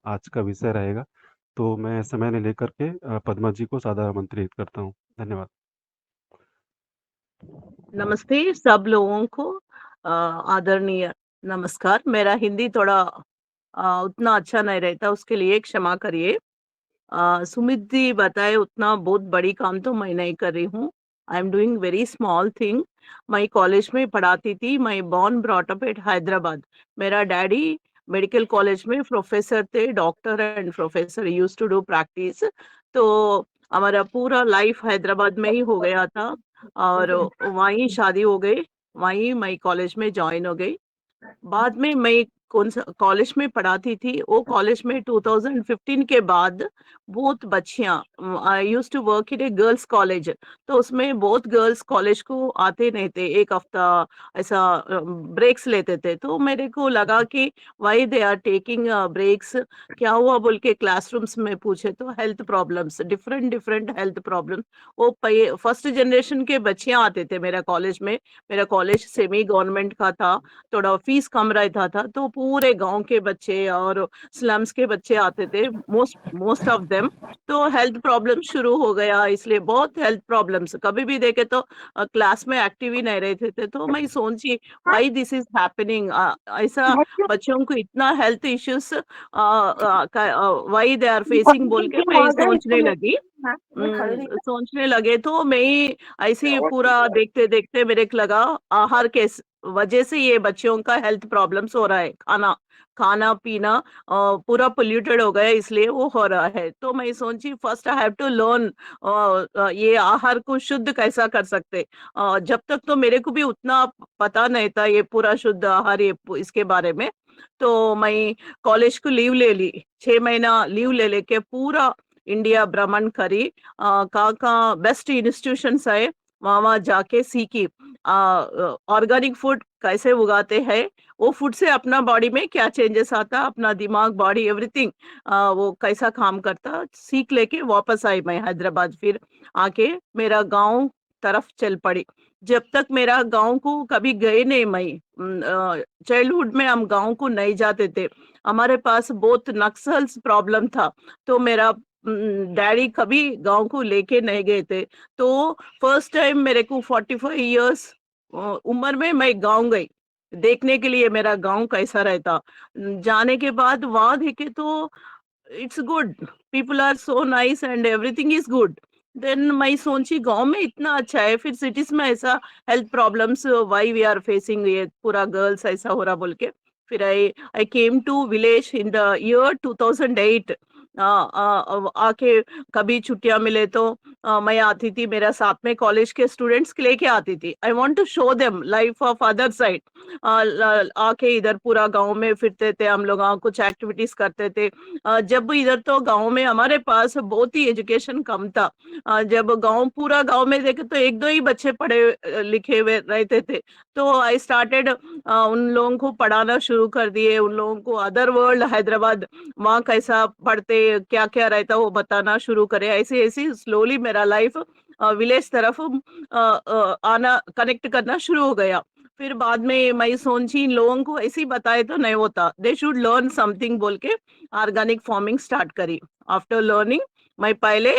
आज का विषय रहेगा। तो मैं समय ने लेकर के पद्मा जी को सादर आमंत्रित करता हूँ। धन्यवाद। नमस्ते सब लोगों को। आदरणीय नमस्कार। मेरा हिंदी थोड़ा उतना अच्छा नहीं रहता, उसके लिए क्षमा करिए। सुमित जी बताए उतना बहुत बड़ी काम तो मैं नहीं कर रही हूँ। I am doing very small thing. मैं कॉलेज में पढ़ाती थी। मैं born brought up at Hyderabad. मेरा डैडी मेडिकल कॉलेज में प्रोफेसर थे, doctor and professor, use to do practice. तो हमारा पूरा लाइफ हैदराबाद में ही हो गया था, और वहीं शादी हो गई, वहीं मैं कॉलेज में ज्वाइन हो गई। बाद में मैं कौन सा कॉलेज में पढ़ाती थी, वो कॉलेज में 2015 के बाद बहुत बच्चियां, I use to work in a girls college, तो उसमें बहुत गर्ल्स कॉलेज को आते नहीं थे, एक हफ्ता ऐसा ब्रेक्स लेते थे। तो मेरे को लगा कि why they are taking breaks, क्या हुआ बोल के क्लासरूम्स में पूछे तो health problems, different different health problem. वो फर्स्ट जनरेशन के बच्चियां आते थे मेरा कॉलेज में। मेरा कॉलेज सेमी गवर्नमेंट का था, थोड़ा फीस कम रहता था, तो पूरे गांव के बच्चे और स्लम्स के बच्चे आते थे, मोस्ट मोस्ट ऑफ देम। तो हेल्थ प्रॉब्लम शुरू हो गया, इसलिए बहुत हेल्थ प्रॉब्लम्स, कभी भी देखे तो क्लास में एक्टिव ही नहीं रहते थे। तो मैं सोची व्हाई दिस इज हैपनिंग, ऐसा बच्चों को इतना health issues why they are facing बोल के मैं सोचने लगी। सोचने लगे तो मैं ही ऐसे ही पूरा देखते देखते मेरे को लगा आहार के वजह से ये बच्चों का हेल्थ प्रॉब्लम्स हो रहा है। खाना खाना पीना पूरा पोल्यूटेड हो गया, इसलिए वो हो रहा है। तो मैं सोची first I have to learn ये आहार को शुद्ध कैसा कर सकते। जब तक तो मेरे को भी उतना पता नहीं था ये पूरा शुद्ध आहार, ये इसके बारे में। तो मैं कॉलेज को लीव ले ली, 6 महीना लीव ले लेके पूरा इंडिया भ्रमण करी। कहाँ कहाँ बेस्ट इंस्टीट्यूशंस है वहां वहां जाके सीखी ऑर्गेनिक फूड कैसे उगाते हैं, वो फूड से अपना बॉडी में क्या चेंजेस आता, अपना दिमाग बॉडी एवरीथिंग वो कैसा काम करता, सीख लेके वापस आई मैं हैदराबाद। फिर आके मेरा गांव तरफ चल पड़ी। जब तक मेरा गांव को कभी गए नहीं मैं, चाइल्डहुड में हम गांव को नहीं जाते थे, हमारे पास बहुत नक्सल्स प्रॉब्लम था। तो मेरा डैडी कभी गांव को लेके नहीं गए थे। तो फर्स्ट टाइम मेरे को 45 इयर्स उम्र में मैं गांव गई देखने के लिए, मेरा गांव कैसा रहता। जाने के बाद वहां देखे तो it's good, people are so nice and everything is good. Then मैं सोची गांव में इतना अच्छा है, फिर सिटीज में ऐसा health problems why we are facing, ये पूरा गर्ल्स ऐसा हो रहा बोल के। फिर I came to village in the year 2008। आके कभी छुट्टियां मिले तो मैं आती थी, मेरा साथ में कॉलेज के स्टूडेंट्स के लेके आती थी। I want to show them life of other side. आके इधर पूरा गांव में फिरते थे हम लोग, कुछ एक्टिविटीज करते थे। जब इधर तो गांव में हमारे पास बहुत ही एजुकेशन कम था। जब गांव पूरा गांव में देखे तो एक दो ही बच्चे पढ़े लिखे हुए रहते थे। तो आई स्टार्टेड उन लोगों को पढ़ाना शुरू कर दिए, उन लोगों को अदर वर्ल्ड हैदराबाद वहाँ कैसा पढ़ते क्या क्या रहता वो बताना शुरू करे। ऐसे ऐसे स्लोली मेरा लाइफ विलेज तरफ आना कनेक्ट करना शुरू हो गया। फिर बाद में मैं सोची इन लोगों को ऐसे ही बताए तो नहीं होता, दे शुड लर्न समथिंग बोल के ऑर्गेनिक फार्मिंग स्टार्ट करी। आफ्टर लर्निंग मैं पहले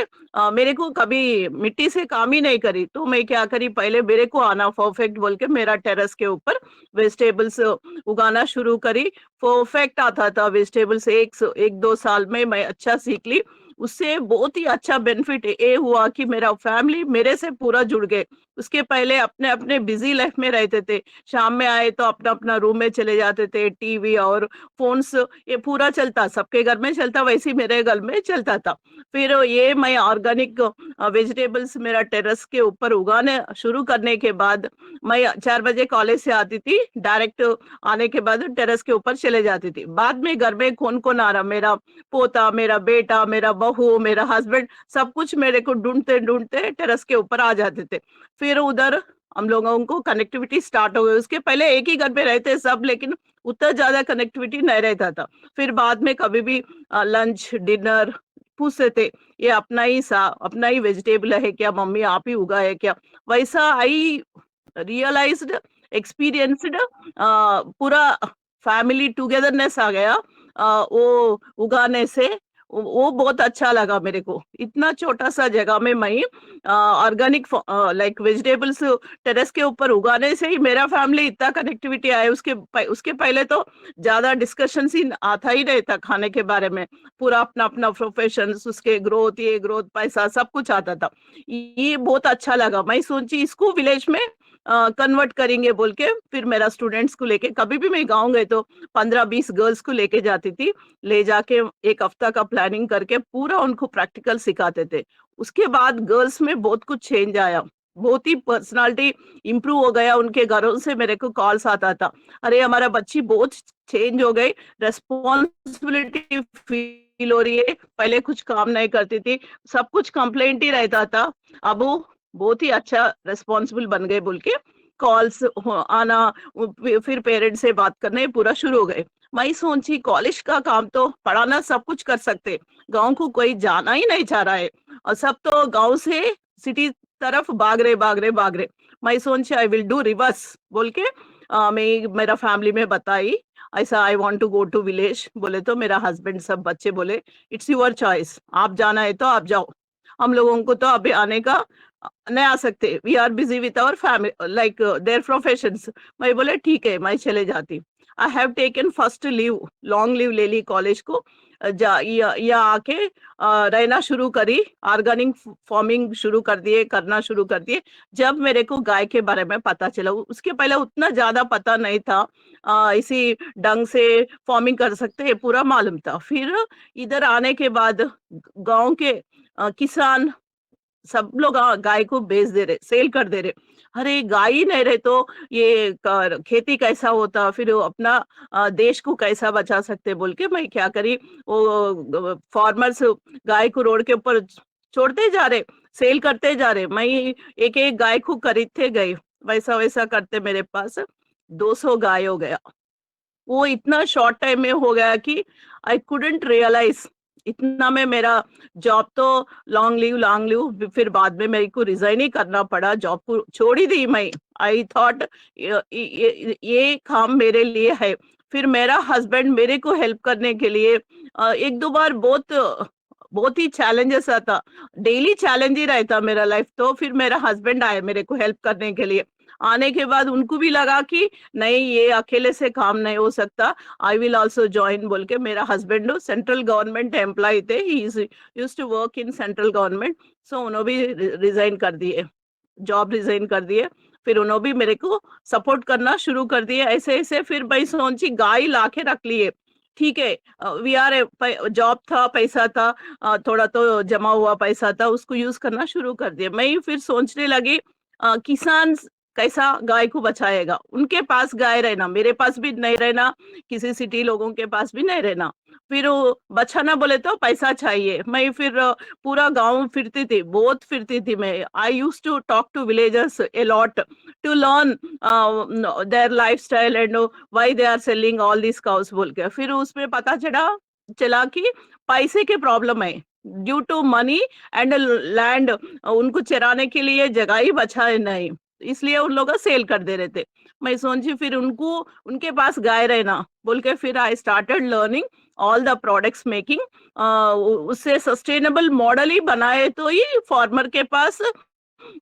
मेरे को कभी मिट्टी से काम ही नहीं करी, तो मैं क्या करी, पहले मेरे को आना परफेक्ट बोल के मेरा टेरेस के ऊपर वेजिटेबल्स उगाना शुरू करी। परफेक्ट आता था वेजिटेबल्स, एक दो साल में मैं अच्छा सीख ली। उससे बहुत ही अच्छा बेनिफिट ये हुआ कि मेरा फैमिली मेरे से पूरा जुड़ गए। उसके पहले अपने अपने बिजी लाइफ में रहते थे, शाम में आए तो अपना अपना रूम में चले जाते थे, टीवी और फोन्स ये पूरा चलता, सबके घर में चलता, वैसे ही मेरे घर में चलता था। फिर ये मैं ऑर्गेनिक वेजिटेबल्स मेरा टेरेस के ऊपर उगाने शुरू करने के बाद, मैं 4 बजे कॉलेज से आती थी, डायरेक्ट आने के बाद टेरेस के ऊपर चले जाती थी। बाद में घर में कौन कौन आ रहा, मेरा पोता, मेरा बेटा, मेरा बहू, मेरा हस्बैंड, सब कुछ मेरे को ढूंढते ढूंढते टेरेस के ऊपर आ जाते थे। फिर उधर हम लोगों को कनेक्टिविटी स्टार्ट हो गई। उसके पहले एक ही घर पे रहते सब, लेकिन उतना ज्यादा कनेक्टिविटी नहीं रहता था। फिर बाद में कभी भी लंच डिनर पूछते थे, ये अपना ही वेजिटेबल है क्या मम्मी, आप ही उगा है क्या, वैसा आई रियलाइज्ड, एक्सपीरियंस्ड, पूरा फैमिली टुगेदरनेस आ गया। वो उगाने से वो बहुत अच्छा लगा मेरे को। इतना छोटा सा जगह में मैं ऑर्गेनिक लाइक वेजिटेबल्स टेरेस के ऊपर उगाने से ही मेरा फैमिली इतना कनेक्टिविटी आया। उसके पहले तो ज्यादा डिस्कशन ही आता ही नहीं था खाने के बारे में। पूरा अपना अपना प्रोफेशन, उसके ग्रोथ, ये ग्रोथ, पैसा, सब कुछ आता था। ये बहुत अच्छा लगा। मैं सोची इसको विलेज में कन्वर्ट करेंगे बोल के। फिर मेरा स्टूडेंट्स को लेके कभी भी मैं गाँव गए तो 15-20 गर्ल्स को लेके जाती थी। ले जाके एक हफ्ता का प्लानिंग करके पूरा उनको प्रैक्टिकल सिखाते थे। उसके बाद गर्ल्स में बहुत कुछ चेंज आया। बहुत ही पर्सनालिटी इंप्रूव हो गया। उनके घरों से मेरे को कॉल्स आता था, अरे हमारा बच्ची बहुत चेंज हो गई, रेस्पॉन्सिबिलिटी फील हो रही है, पहले कुछ काम नहीं करती थी, सब कुछ कंप्लेंट ही रहता था, अब वो बहुत ही अच्छा रेस्पॉन्सिबल बन गए बोल के कॉल्स आना। फिर पेरेंट्स से बात करने पूरा शुरू हो गए। मैं सोची कॉलेज का काम तो पढ़ाना सब कुछ कर सकते, गांव को कोई जाना ही नहीं चाह रहा है और सब तो गांव से सिटी तरफ भाग रहे। मैं सोची आई विल डू रिवर्स बोल के मैं मेरा फैमिली में बताई ऐसा I want to go to village. बोले तो मेरा हस्बैंड सब बच्चे बोले इट्स योर चॉइस, आप जाना है तो आप जाओ, हम लोगों को तो अभी आने का नहीं आ सकते, we are busy with our family like their professions. मैं बोले ठीक है मैं चले जाती। I have taken first leave, long leave ले ली कॉलेज को। या आके रहना शुरू करी, ऑर्गेनिक फार्मिंग शुरू कर दिए, करना शुरू कर दिए। जब मेरे को गाय के बारे में पता चला, उसके पहले उतना ज्यादा पता नहीं था। इसी ढंग से फार्मिंग कर सकते हैं पूरा मालूम था। फिर इधर आने के बाद गांव के किसान सब लोग गाय को बेच दे रहे, सेल कर दे रहे। अरे गाय ही नहीं रहे तो ये खेती कैसा होता, फिर वो अपना देश को कैसा बचा सकते बोल के मैं क्या करी, वो फार्मर्स गाय को रोड के ऊपर छोड़ते जा रहे, सेल करते जा रहे। मैं एक एक गाय को खरीदते गई, वैसा वैसा करते मेरे पास 200 गाय हो गया। वो इतना शॉर्ट टाइम में हो गया कि आई कुडंट रियलाइज। इतना में मेरा जॉब तो लॉन्ग लीव फिर बाद में मेरे को रिजाइन ही करना पड़ा, जॉब को छोड़ ही दी मैं। आई थॉट ये काम मेरे लिए है। फिर मेरा हस्बैंड मेरे को हेल्प करने के लिए एक दो बार बहुत ही चैलेंजेस आता, डेली चैलेंज ही रहता मेरा लाइफ। तो फिर मेरा हस्बैंड आए मेरे को हेल्प करने के लिए। आने के बाद उनको भी लगा कि नहीं ये अकेले से काम नहीं हो सकता, आई विल ऑल्सो ज्वाइन बोल के। मेरा हस्बैंड सेंट्रल गवर्नमेंट एम्प्लॉय थे, he is used to work in central government. So उन्होंने भी रिजाइन कर दिए, जॉब रिजाइन कर दिए। फिर उन्होंने भी मेरे को सपोर्ट करना शुरू कर दिए। ऐसे ऐसे फिर भाई सोची गाय ला के रख लिए। ठीक है, वी आर जॉब था, पैसा था, थोड़ा तो जमा हुआ पैसा था, उसको यूज करना शुरू कर दिया। मैं फिर सोचने लगी किसान कैसा गाय को बचाएगा, उनके पास गाय रहना, मेरे पास भी नहीं रहना, किसी सिटी लोगों के पास भी नहीं रहना। फिर वो बचाना बोले तो पैसा चाहिए। मैं फिर पूरा गांव फिरती थी, बहुत फिरती थी मैं। I use to talk to villagers a lot to learn their lifestyle and why they are selling all this cows बोल के। फिर उसमें पता चला कि पैसे के प्रॉब्लम है, due to money and land. उनको चराने के लिए जगह ही बचा है नहीं, इसलिए उन लोग सेल कर दे रहे थे। मैं सोची फिर उनको उनके पास गाय रहना बोल के फिर I started learning all the products making. उससे सस्टेनेबल मॉडल ही बनाए तो ही फार्मर के पास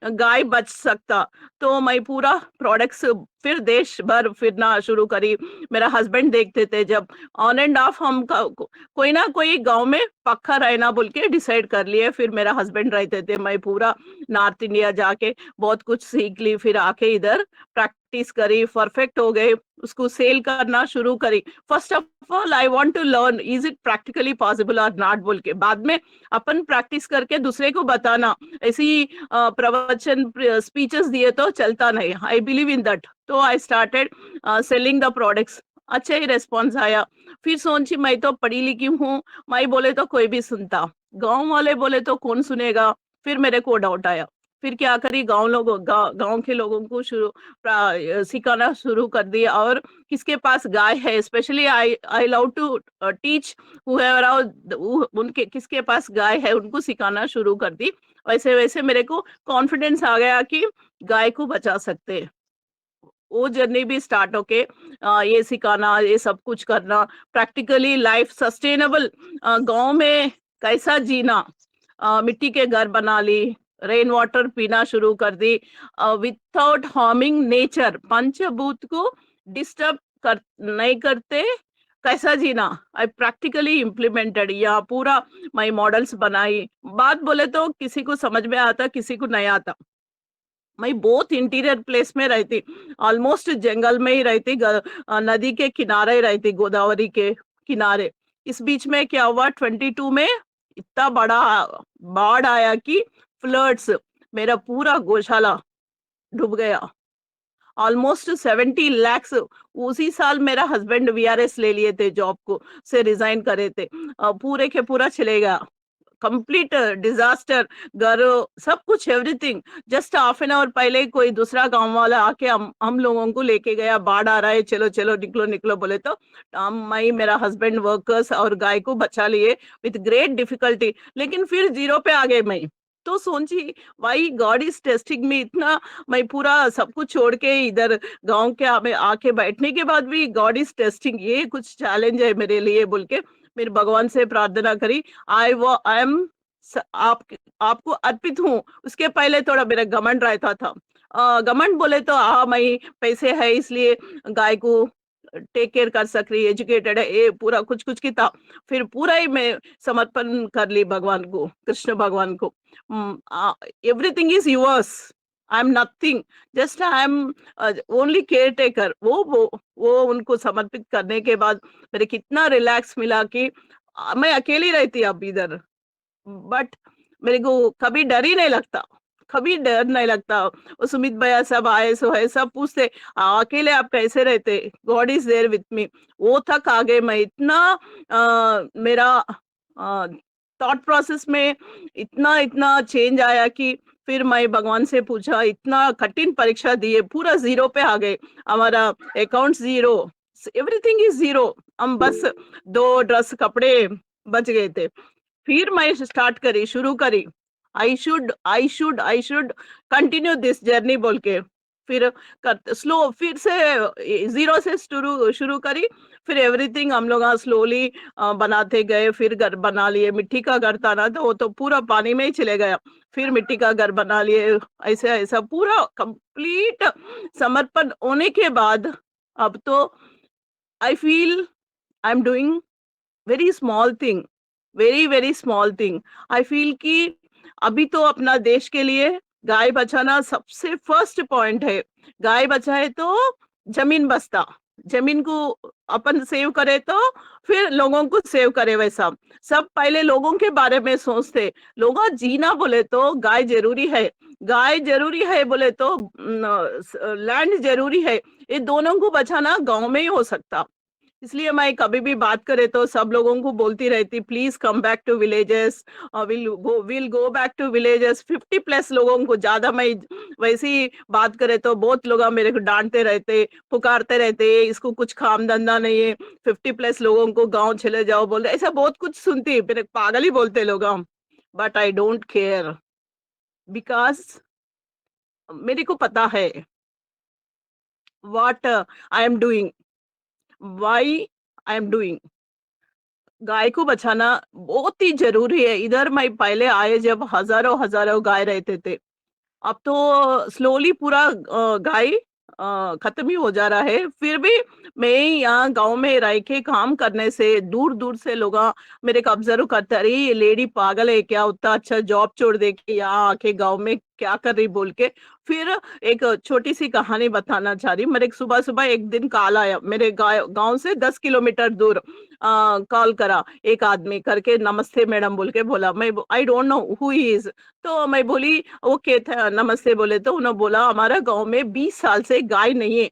गाय बच सकता। तो मैं पूरा प्रोडक्ट्स फिर देश भर फिरना शुरू करी। मेरा हस्बैंड देखते थे जब ऑन एंड ऑफ हम कोई ना कोई गांव में पक्का रहना बोल के डिसाइड कर लिए। फिर मेरा हस्बैंड रहते थे, मैं पूरा नॉर्थ इंडिया जाके बहुत कुछ सीख ली। फिर आके इधर प्रैक्टिस करी, परफेक्ट हो गए, उसको सेल करना शुरू करी। First of all I want to learn is it practically possible और नॉट बोल के, बाद में अपन प्रैक्टिस करके दूसरे को बताना। ऐसी प्रवचन स्पीचेस दिए तो चलता नहीं, आई बिलीव इन दैट। तो I started selling the products, अच्छा ही रेस्पॉन्स आया। फिर सोची मैं तो पढ़ी लिखी हूँ, मैं बोले तो कोई भी सुनता, गांव वाले बोले तो कौन सुनेगा। फिर मेरे को डाउट आया। फिर क्या करी, गांव के लोगों को सिखाना शुरू कर दिया। और किसके पास गाय है, specially I I love to teach उनके किसके पास गाय है उनको सिखाना शुरू कर दी। वैसे वैसे मेरे को कॉन्फिडेंस आ गया कि गाय को बचा सकते हैं। वो जर्नी भी स्टार्ट होके ये सिखाना, ये सब कुछ करना, प्रैक्टिकली लाइफ सस्टेनेबल गांव में कैसा जीना, मिट्टी के घर बना ली, रेन वाटर पीना शुरू कर दी, विदाउट हार्मिंग नेचर, पंचभूत को डिस्टर्ब कर नहीं करते, कैसा जीना, आई प्रैक्टिकली इम्प्लीमेंटेड, या पूरा मैं मॉडल्स बनाई। बात बोले तो किसी को समझ में आता, किसी को नहीं आता। मैं बहुत इंटीरियर प्लेस में रहती, ऑलमोस्ट जंगल में ही रहती, नदी के किनारे ही रहती, गोदावरी के किनारे। इस बीच में क्या हुआ, 22 में इतना बड़ा बाढ़ आया कि फ्लड्स, मेरा पूरा गौशाला डूब गया, ऑलमोस्ट 70 lakhs। उसी साल मेरा हस्बैंड वीआरएस ले लिए थे, जॉब को से रिजाइन करे थे, पूरे के पूरा चले गया, कंप्लीट डिजास्टर, घर, सब कुछ, everything. Just half an hour पहले कोई दूसरा गांव वाला आके हम लोगों को लेके गया, बाढ़ आ रहा है, चलो चलो निकलो निकलो बोले तो मैं, मेरा हस्बैंड, वर्कर्स और गाय को बचा लिए विथ ग्रेट डिफिकल्टी। लेकिन फिर जीरो पे आ गए मैं। तो सोची, वाई गॉड इज टेस्टिंग मी इतना। मैं पूरा सब कुछ छोड़ के इधर गांव के आके बैठने के बाद भी गॉड इज टेस्टिंग, ये कुछ चैलेंज है मेरे लिए बोल के मेरे भगवान से प्रार्थना करी। आई एम आपको अर्पित हूँ। उसके पहले थोड़ा मेरा घमंड रहता था, घमंड बोले तो मैं पैसे है इसलिए गाय को टेक केयर कर सक रही, एजुकेटेड है, ये पूरा कुछ कुछ की था। फिर पूरा ही मैं समर्पण कर ली भगवान को, कृष्ण भगवान को। Everything is yours, I am nothing, just I am only care taker. वो उनको समर्पित करने के बाद मेरे कितना रिलैक्स मिला कि मैं अकेली रहती अब इधर, बट मेरे को कभी डर ही नहीं लगता, कभी डर नहीं लगता। वो सुमित भैया सब आए, सो है, सब पूछते अकेले आप कैसे रहते, God is there with me. वो तक आ गए मैं इतना, मेरा थॉट प्रोसेस में इतना इतना चेंज आया कि फिर मैं भगवान से पूछा, इतना कठिन परीक्षा दिए, पूरा जीरो पे आ गए, हमारा account zero, everything is zero. हम बस 2 ड्रेस कपड़े बच गए थे। फिर मैं स्टार्ट करी, शुरू करी, I should continue this journey बोल के। फिर स्लो, फिर से जीरो से शुरू शुरू करी। फिर एवरीथिंग हम लोग स्लोली बनाते गए। फिर घर बना लिए, मिट्टी का घर था ना, तो वो तो पूरा पानी में ही चले गया। फिर मिट्टी का घर बना लिए, ऐसे ऐसा पूरा कंप्लीट समर्पण होने के बाद अब तो आई feel I am doing very small thing, very very small thing. I feel कि अभी तो अपना देश के लिए गाय बचाना सबसे फर्स्ट पॉइंट है। गाय बचाए तो जमीन बचता, जमीन को अपन सेव करे तो फिर लोगों को सेव करे। वैसा सब पहले लोगों के बारे में सोचते, लोग जीना बोले तो गाय जरूरी है, गाय जरूरी है बोले तो लैंड जरूरी है। ये दोनों को बचाना गांव में ही हो सकता। इसलिए मैं कभी भी बात करे तो सब लोगों को बोलती रहती, please come back to villages, will go back to villages. 50+ लोगों को, ज्यादा मैं वैसी बात करे तो बहुत लोग मेरे को डांटते रहते, पुकारते रहते, इसको कुछ काम धंधा नहीं है, 50+ लोगों को गांव चले जाओ बोल रहे, ऐसा बहुत कुछ सुनती, मेरे पागल ही बोलते लोग। But I don't care, because मेरे को पता है what I am doing, why I am doing. गाय को बचाना बहुत ही जरूरी है। इधर मैं पहले आए जब हजारों हजारों गाय रहते थे, अब तो स्लोली पूरा गाय खत्म ही हो जा रहा है। फिर भी मैं यहाँ गांव में रह के काम करने से दूर दूर से लोग मेरे को ऑब्जर्व करते, अरे ये लेडी पागल है क्या, उतना अच्छा जॉब छोड़ दे के यहाँ आके गांव में क्या कर रही बोल के। फिर एक छोटी सी कहानी बताना चाह रही। मेरे सुबह सुबह एक दिन कॉल आया, मेरे गांव से 10 किलोमीटर दूर कॉल करा एक आदमी करके, नमस्ते मैडम बोल के बोला। मैं I don't know who he is. तो मैं बोली ओके था, नमस्ते बोले तो उन्होंने बोला हमारा गांव में 20 साल से गाय नहीं है,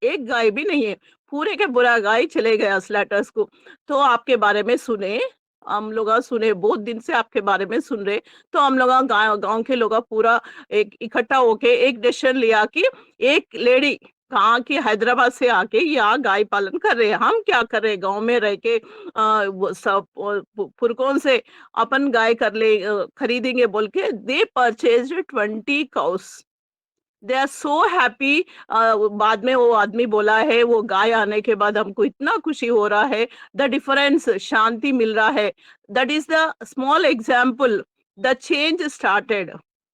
एक गाय भी नहीं है, पूरे के पूरा गाय चले गया स्लैटर्स को। तो आपके बारे में सुने, हम लोग सुने, बहुत दिन से आपके बारे में सुन रहे। तो हम लोग गाँव गाँव के लोग पूरा एक इकट्ठा होके एक डिसीजन लिया कि एक लेडी कहाँ की हैदराबाद से आके यहाँ गाय पालन कर रहे हैं, हम क्या कर रहे हैं गांव में रह के, वो सब पुरखों से अपन गाय कर ले, खरीदेंगे बोल के they purchase 20 cows. They are so happy. बाद में वो आदमी बोला है, वो गाय आने के बाद हमको इतना खुशी हो रहा है, द डिफरेंस, शांति मिल रहा है। That is the small example, the change started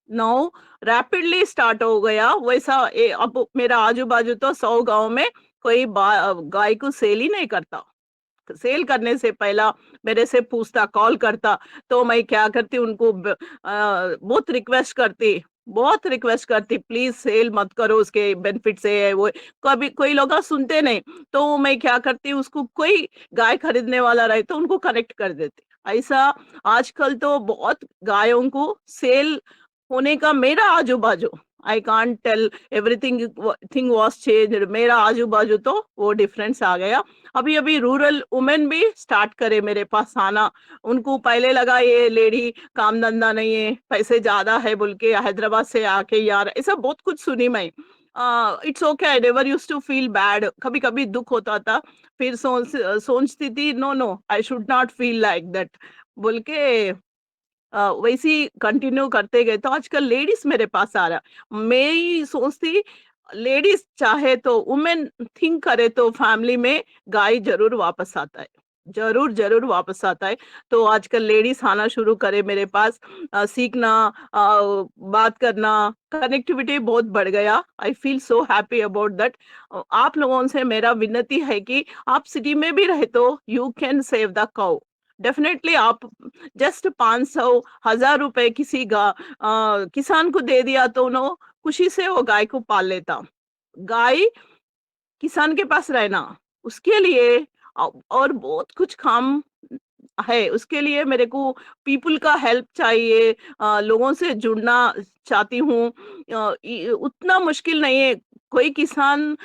now, rapidly start हो गया वैसा। अब मेरा आजू बाजू तो 100 गांव में कोई गाय को सेल ही नहीं करता। सेल करने से पहला मेरे से पूछता, कॉल करता, तो मैं क्या करती, उनको बहुत रिक्वेस्ट करती, बहुत रिक्वेस्ट करती, प्लीज सेल मत करो, उसके बेनिफिट से है वो। कभी कोई लोग सुनते नहीं, तो मैं क्या करती, उसको कोई गाय खरीदने वाला रहे तो उनको कनेक्ट कर देती। ऐसा आजकल तो बहुत गायों को सेल होने का, मेरा आजू बाजू, I can't tell everything, thing was change, मेरा आजू बाजू तो वो डिफरेंस आ गया। अभी अभी रूरल वुमेन भी स्टार्ट करे मेरे पास आना। उनको पहले लगा ये लेडी काम धंधा नहीं है, पैसे ज्यादा है बोल के हैदराबाद से आके, यार ऐसा बहुत कुछ सुनी मैं। It's okay, I never use to feel bad, कभी कभी दुख होता था, फिर सोचती थी, no no, I should not feel like that बोल के वैसी कंटिन्यू करते गए, तो आजकल लेडीज मेरे पास आ रहा। मैं ही सोचती, लेडीज चाहे तो, वुमेन थिंक करे तो फैमिली में गाय जरूर वापस आता है, जरूर जरूर वापस आता है। तो आजकल लेडीज आना शुरू करे मेरे पास, सीखना, बात करना, कनेक्टिविटी बहुत बढ़ गया। I feel so happy about that. आप लोगों से मेरा विनती है कि आप सिटी में भी रहे तो you can save the cow. Definitely आप जस्ट 500 1000 रुपए किसी किसान को दे दिया तो उन्होंने खुशी से वो गाय को पाल लेता। गाय किसान के पास रहना, उसके लिए और बहुत कुछ काम है, उसके लिए मेरे को पीपल का हेल्प चाहिए, लोगों से जुड़ना चाहती हूँ। उतना मुश्किल नहीं है। कोई किसान,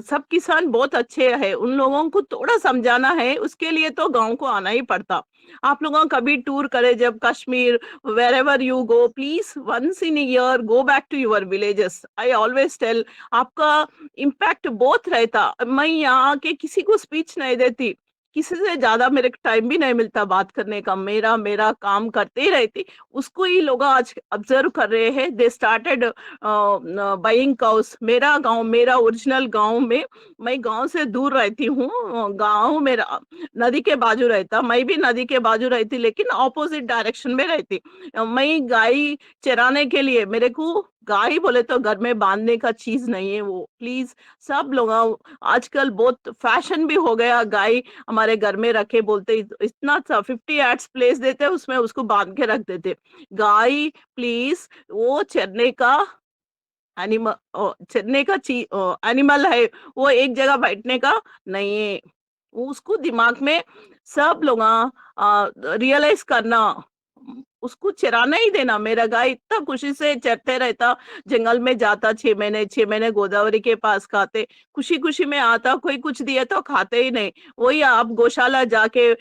सब किसान बहुत अच्छे हैं, उन लोगों को थोड़ा समझाना है, उसके लिए तो गांव को आना ही पड़ता। आप लोगों कभी टूर करे जब Kashmir, where ever you go, please once in year go back to your villages. I always tell, आपका इम्पैक्ट बहुत रहता। मैं यहाँ के किसी को स्पीच नहीं देती, किसी से ज्यादा मेरे को टाइम भी नहीं मिलता बात करने का, मेरा मेरा काम करते ही रहती। उसको ही लोग आज ऑब्जर्व कर रहे हैं, दे स्टार्टेड बाइंग काउस। मेरा गांव, मेरा ओरिजिनल गांव में, मैं गांव से दूर रहती हूँ, गांव मेरा नदी के बाजू रहता, मैं भी नदी के बाजू रहती लेकिन ऑपोजिट डायरेक्शन में रहती। मैं गाय चराने के लिए, मेरे को गाय बोले तो घर में बांधने का चीज नहीं है वो, प्लीज सब लोग, आजकल बहुत फैशन भी हो गया, गाय हमारे घर में रखे, बोलते इतना सा 50 एड्स प्लेस देते, उसमें उसको बांध के रख देते। गाय प्लीज, वो चरने का एनिमल, चरने का एनिमल है, वो एक जगह बैठने का नहीं है। उसको दिमाग में सब लोग रियलाइज करना, उसको चराना ही देना। मेरा गाय इतना खुशी से चरते रहता, जंगल में जाता, 6 महीने 6 महीने गोदावरी के पास खाते, खुशी खुशी में आता, कोई कुछ दिए तो खाते ही नहीं। वही आप गौशाला जाके,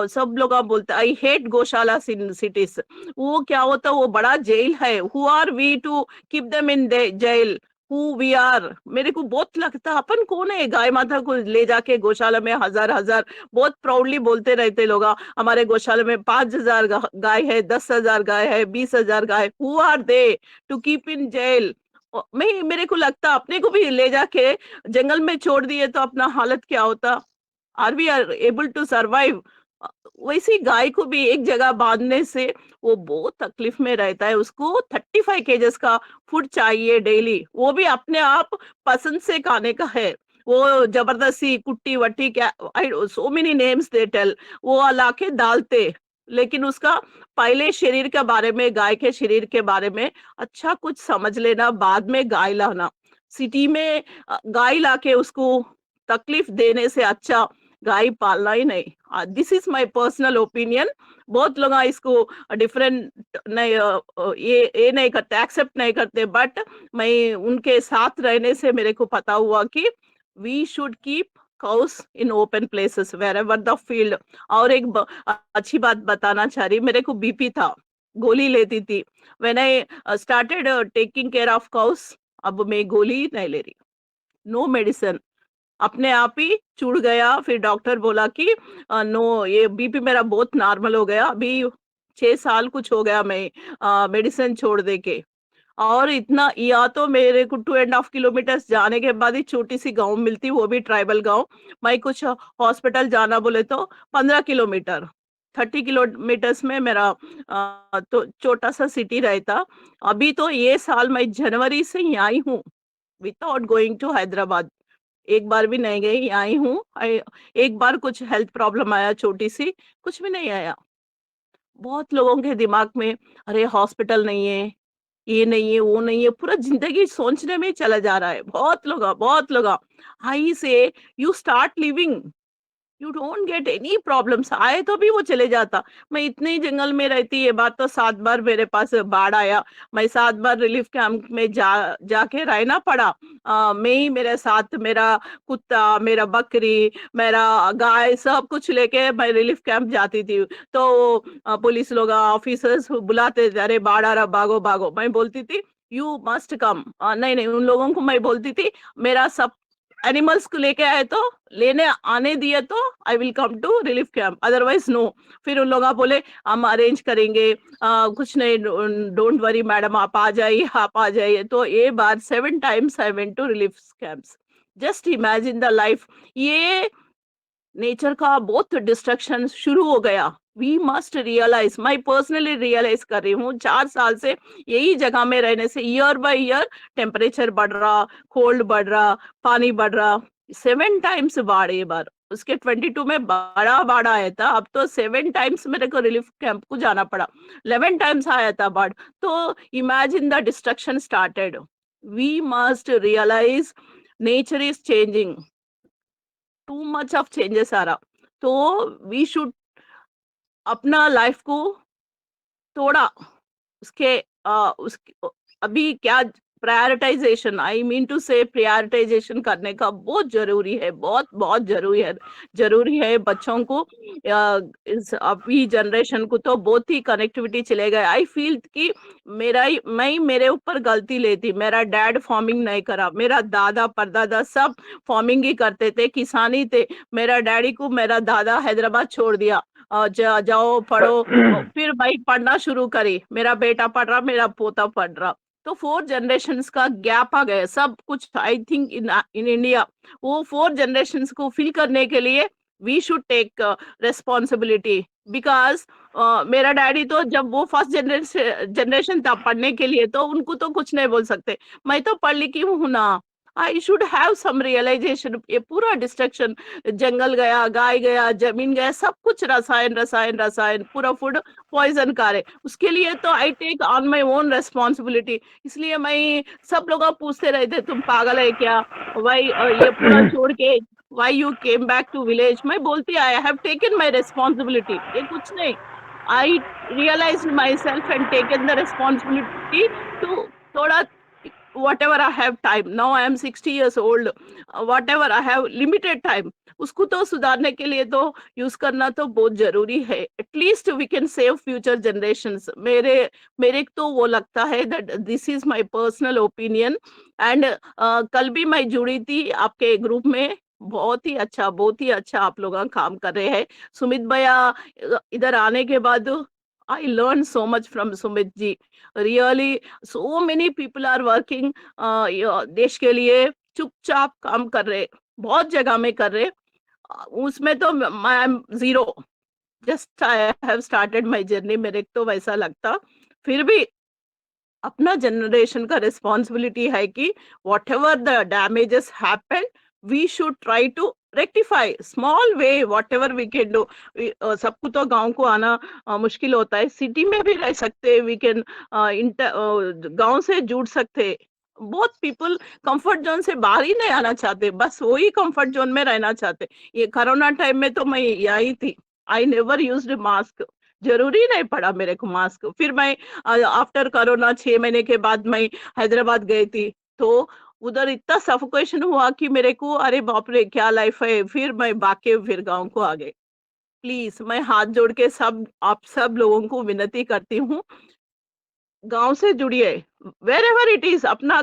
सब लोग आप बोलते, आई हेट गौशाला इन सिटीज। वो क्या होता, वो बड़ा जेल है, who are we to keep them in jail, who we are. मेरे को बहुत लगता, अपन कौन है गाय माता को ले जाके गौशाला में, हजार हजार, बहुत प्राउडली बोलते रहते लोग, हमारे गौशाला में 5000 गाय है, 10,000 गाय है, 20,000 गाय, who are they to keep in jail. मैं, मेरे को लगता अपने को भी ले जाके जंगल में छोड़ दिए तो अपना हालत क्या होता, are we are able to survive. वैसी गाय को भी एक जगह बांधने से वो बहुत तकलीफ में रहता है, उसको 35 केजेस का फूड चाहिए डेली, वो भी अपने आप पसंद से खाने का है। वो जबरदस्ती कुट्टी वट्टी, क्या so many names they tell, वो लाके डालते। लेकिन उसका पहले शरीर के बारे में, गाय के शरीर के बारे में अच्छा कुछ समझ लेना, बाद में गाय लाना। सिटी में गाय लाके उसको तकलीफ देने से अच्छा गाय पालना ही नहीं। This is my personal opinion. बहुत लोग इसको डिफरेंट नहीं, ये नहीं करते, एक्सेप्ट नहीं करते, बट मैं उनके साथ रहने से मेरे को पता हुआ कि we should keep cows in open places where ever the field. और एक अच्छी बात बताना चाह रही, मेरे को बीपी था, गोली लेती थी, when I started taking care of cows, अब मैं गोली नहीं ले रही, नो मेडिसिन, अपने आप ही छूट गया। फिर डॉक्टर बोला कि नो, ये बीपी मेरा बहुत नॉर्मल हो गया, अभी 6 साल कुछ हो गया मैं मेडिसिन छोड़ दे के। और इतना, या तो मेरे को 2.5 किलोमीटर्स जाने के बाद ही छोटी सी गांव मिलती, वो भी ट्राइबल गांव। मैं कुछ हॉस्पिटल जाना बोले तो 15 किलोमीटर, 30 किलोमीटर्स में मेरा तो छोटा सा सिटी रहता। अभी तो ये साल मैं जनवरी से ही आई हूँ, विदाउट गोइंग टू हैदराबाद। एक बार भी नहीं गई, आई हूँ। एक बार कुछ हेल्थ प्रॉब्लम आया छोटी सी, कुछ भी नहीं आया। बहुत लोगों के दिमाग में, अरे हॉस्पिटल नहीं है, ये नहीं है, वो नहीं है, पूरा जिंदगी सोचने में ही चला जा रहा है। बहुत लोग आई से you start living, you don't get any problems. आए तो भी वो चले जाता। मैं इतने ही जंगल में रहती, ये बात तो 7 बार मेरे पास बाढ़ आया। मैं 7 बार रिलीफ कैंप में जाके रहना पड़ा। मैं ही, मेरे साथ मेरा कुत्ता, मेरा बकरी, मेरा गाय, सब कुछ लेके मैं रिलीफ कैंप जाती थी। तो पुलिस लोग, ऑफिसर्स बुलाते थे, अरे बाढ़ आ रहा, भागो भागो। मैं बोलती थी यू मस्ट कम। नहीं नहीं, उन लोगों को मैं बोलती थी, मेरा सब एनिमल्स को लेके आए तो, लेने आने दिए तो I will come to relief camp, otherwise no. फिर उन लोग बोले हम अरेंज करेंगे, कुछ नहीं, डोंट वरी मैडम, आप आ जाइए, आप आ जाइए। तो ये बार 7 times I went to relief camps. Just imagine the life. ये नेचर का बहुत डिस्ट्रक्शन शुरू हो गया। वी मस्ट रियलाइज, मैं पर्सनली रियलाइज कर रही हूँ 4 साल से, यही जगह में रहने से ईयर बाय ईयर टेम्परेचर बढ़ रहा, कोल्ड बढ़ रहा, पानी बढ़ रहा। 7 टाइम्स बाढ़ ये बार, उसके 22 में बड़ा बाढ़ आया था। अब तो 7 टाइम्स मेरे को रिलीफ कैंप को जाना पड़ा। 11 टाइम्स आया था बाढ़। तो imagine the destruction started. We must realize nature is changing, too much of changes आ रहा। तो वी शुड अपना लाइफ को थोड़ा उसके अभी क्या, प्रायोरिटाइजेशन, आई मीन टू से प्रायोरिटाइजेशन करने का बहुत जरूरी है, बहुत बहुत जरूरी है। जरूरी है बच्चों को। इस अभी जनरेशन को तो बहुत ही कनेक्टिविटी चले गए। आई फील कि मैं मेरे ऊपर गलती लेती। मेरा डैड फार्मिंग नहीं करा, मेरा दादा परदादा सब फार्मिंग ही करते थे, किसानी थे। मेरा डैडी को मेरा दादा हैदराबाद छोड़ दिया, जाओ पढ़ो। फिर भाई पढ़ना शुरू करी, मेरा बेटा पढ़ रहा, मेरा पोता पढ़ रहा। तो 4 जनरेशन्स का गैप आ गया सब कुछ। I think in in India वो 4 जनरेशन्स को फिल करने के लिए we should take responsibility. Because मेरा डैडी तो जब वो फर्स्ट जनरेशन था पढ़ने के लिए, तो उनको तो कुछ नहीं बोल सकते। मैं तो पढ़ लिखी हूँ ना, I should have some realisation. ये पूरा डिस्ट्रक्शन, जंगल गया, गाय गया, जमीन गया, सब कुछ रसायन रसायन रसायन, पूरा फूड पॉइजन का है। उसके लिए तो I take on my own responsibility. इसलिए मैं, सब लोग पूछते रहते तुम पागल है क्या, भाई ये पूरा छोड़ के why you came back to village। मैं बोलती आई हैव टेकन माई रेस्पॉन्सिबिलिटी, ये कुछ नहीं। आई realized myself and taken the responsibility to थोड़ा, whatever I have time, now I am 60 years old, whatever I have limited time, उसको तो सुधारने के लिए तो यूज करना तो बहुत जरूरी है। At least we can save future generations. मेरे को वो लगता है that this is my personal opinion. And कल भी मैं जुड़ी थी आपके ग्रुप में, बहुत ही अच्छा आप लोग काम कर रहे हैं। सुमित भैया इधर आने के बाद I learn so much from Sumit ji. Really so many people are working देश के लिए, चुपचाप काम कर रहे, बहुत जगह में कर रहे। उसमें तो आई am zero, just I have started my journey, मेरे को तो वैसा लगता। फिर भी अपना जनरेशन का रिस्पॉन्सिबिलिटी है कि what ever the damages happen, we should try to rectify small way, what ever we can do. सबको तो गांव को आना मुश्किल होता है, सिटी में भी रह सकते, वी कैन गांव से जुड़ सकते। बहुत पीपल कंफर्ट जोन से बाहर ही नहीं आना चाहते, बस वही कंफर्ट जोन में रहना चाहते। ये कोरोना टाइम में तो मैं यही थी, आई नेवर यूज्ड मास्क, जरूरी नहीं पड़ा मेरे को मास्क। फिर मैं आफ्टर कोरोना 6 महीने के बाद मैं हैदराबाद गई थी, तो उधर इतना सफोकेशन हुआ कि मेरे को, अरे बाप रे क्या लाइफ है। फिर मैं बाके फिर गांव को आ गई। प्लीज मैं हाथ जोड़ के सब आप सब लोगों को विनती करती हूँ, गांव से जुड़िए। वेर एवर इट इज, अपना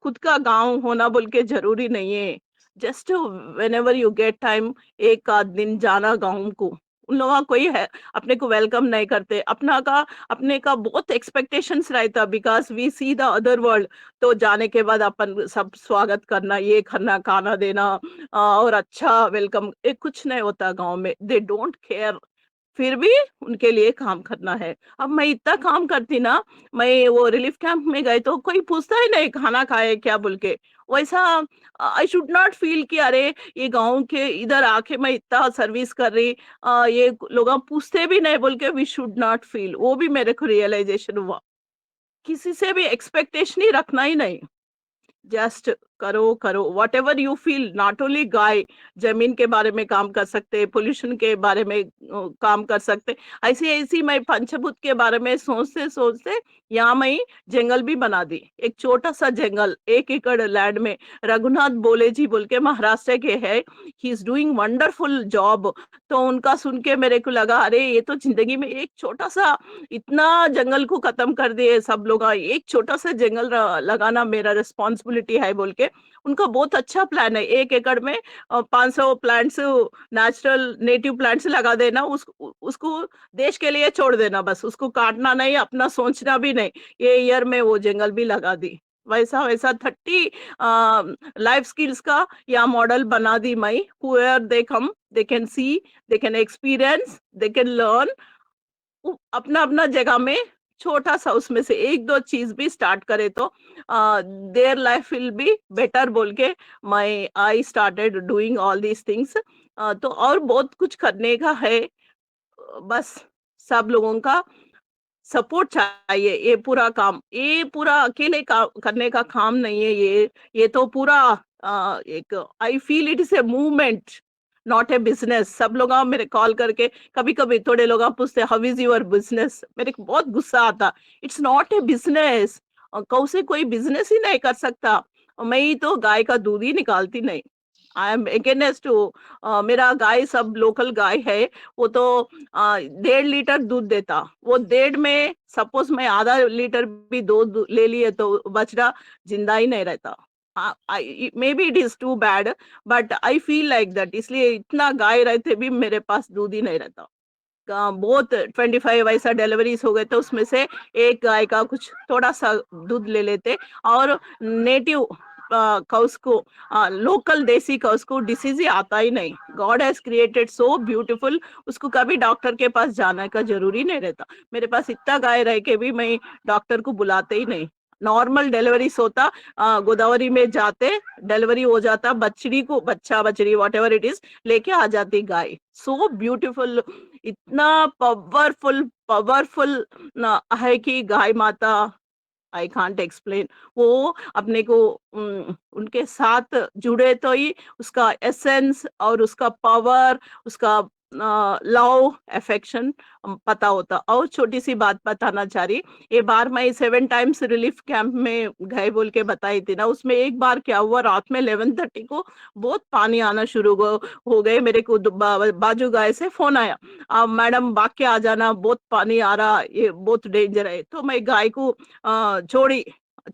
खुद का गांव होना बोल के जरूरी नहीं है। Just when ever you get time, एक आध दिन जाना गाँव को, उन लोगों का कोई है अपने को वेलकम नहीं करते, अपने का बहुत एक्सपेक्टेशंस रहता, because we see the other world. तो जाने के बाद अपन सब स्वागत करना, ये करना, खाना देना, और अच्छा वेलकम, ये कुछ नहीं होता गांव में, दे डोंट केयर। फिर भी उनके लिए काम करना है। अब मैं इतना काम करती ना, मैं वो रिलीफ कैंप में गए तो कोई पूछता ही नहीं खाना खाए क्या बोल के। वैसा आई शुड नॉट फील कि अरे ये गांव के इधर आके मैं इतना सर्विस कर रही, ये लोग पूछते भी नहीं बोल के वी शुड नॉट फील। वो भी मेरे को रियलाइजेशन हुआ, किसी से भी एक्सपेक्टेशन ही रखना ही नहीं, जस्ट करो करो what ever you feel. Not only guy, जमीन के बारे में काम कर सकते, पोल्यूशन के बारे में काम कर सकते। ऐसी ऐसी मैं पंचभूत के बारे में सोचते सोचते यहाँ मैं जंगल भी बना दी, एक छोटा सा जंगल 1 एकड़ लैंड में। रघुनाथ बोले जी बोल के महाराष्ट्र के है, he is doing wonderful job. तो उनका सुन के मेरे को लगा अरे ये तो जिंदगी में एक छोटा सा, इतना जंगल को खत्म कर दिए सब लोग, एक छोटा सा जंगल लगाना मेरा रिस्पॉन्सिबिलिटी है बोल के। उनका बहुत अच्छा प्लान है, 1 एकड़ में 500 प्लांट्स, नेचुरल नेटिव प्लांट्स लगा देना, उसको देश के लिए छोड़ देना, बस उसको काटना नहीं, अपना सोचना भी नहीं। ये ईयर में वो जंगल भी लगा दी। वैसा वैसा 30 लाइफ स्किल्स का या मॉडल बना दी मैं, where they come they can see, they can experience, they can learn. अपना अपना जगह में छोटा सा उसमें से एक दो चीज भी स्टार्ट करे तो their life will be better बोल के मैं I started doing all these things. तो और बहुत कुछ करने का है, बस सब लोगों का सपोर्ट चाहिए। ये पूरा अकेले करने का काम नहीं है, ये तो पूरा एक, I feel it is a movement, not a business. सब लोग मेरे कॉल करके, कभी कभी थोड़े लोग पूछते हाउ इज योर बिजनेस, मेरे को बहुत गुस्सा आता। इट्स नॉट ए बिजनेस, कौ से कोई बिजनेस ही नहीं कर सकता। मैं ही तो गाय का दूध ही निकालती नहीं, आई एम अगेंस्ट टू। मेरा गाय सब लोकल गाय है, वो तो 1.5 लीटर दूध देता। वो 1.5 में सपोज मैं आधा लीटर भी दूध ले लिए तो बछड़ा जिंदा ही नहीं रहता। May be it is too bad, but I feel like that, इसलिए इतना गाय रहते भी मेरे पास दूध ही नहीं रहता। बहुत 25 ऐसा डिलीवरीज हो गए तो उसमें से एक गाय का कुछ थोड़ा सा दूध ले लेते। और नेटिव काउस को, लोकल देसी काउस को डिसीज ही आता ही नहीं। God has created so beautiful, उसको कभी डॉक्टर के पास जाने का जरूरी नहीं रहता। मेरे पास इतना गाय रह के भी मैं डॉक्टर को बुलाते ही नहीं। नॉर्मल डिलीवरी होता, गोदावरी में जाते, डिलीवरी हो जाता, बछड़ी को, बच्चा बछड़ी वॉट एवर इट इज, लेके आ जाती गाय। सो ब्यूटीफुल, इतना पावरफुल पावरफुल है कि गाय माता, आई कांट एक्सप्लेन। वो अपने को उनके साथ जुड़े तो ही उसका एसेंस और उसका पावर, उसका लव अफेक्शन पता होता। और छोटी सी बात बताना चाह रही, ये बार मैं 7 टाइम्स रिलीफ कैंप में गए बोल के बताई थी ना, उसमें एक बार क्या हुआ, रात में 11:30 को बहुत पानी आना शुरू हो गए। मेरे को बाजू गाय से फोन आया, मैडम भाग के आ जाना, बहुत पानी आ रहा, ये बहुत डेंजर है। तो मैं गाय को छोड़ी,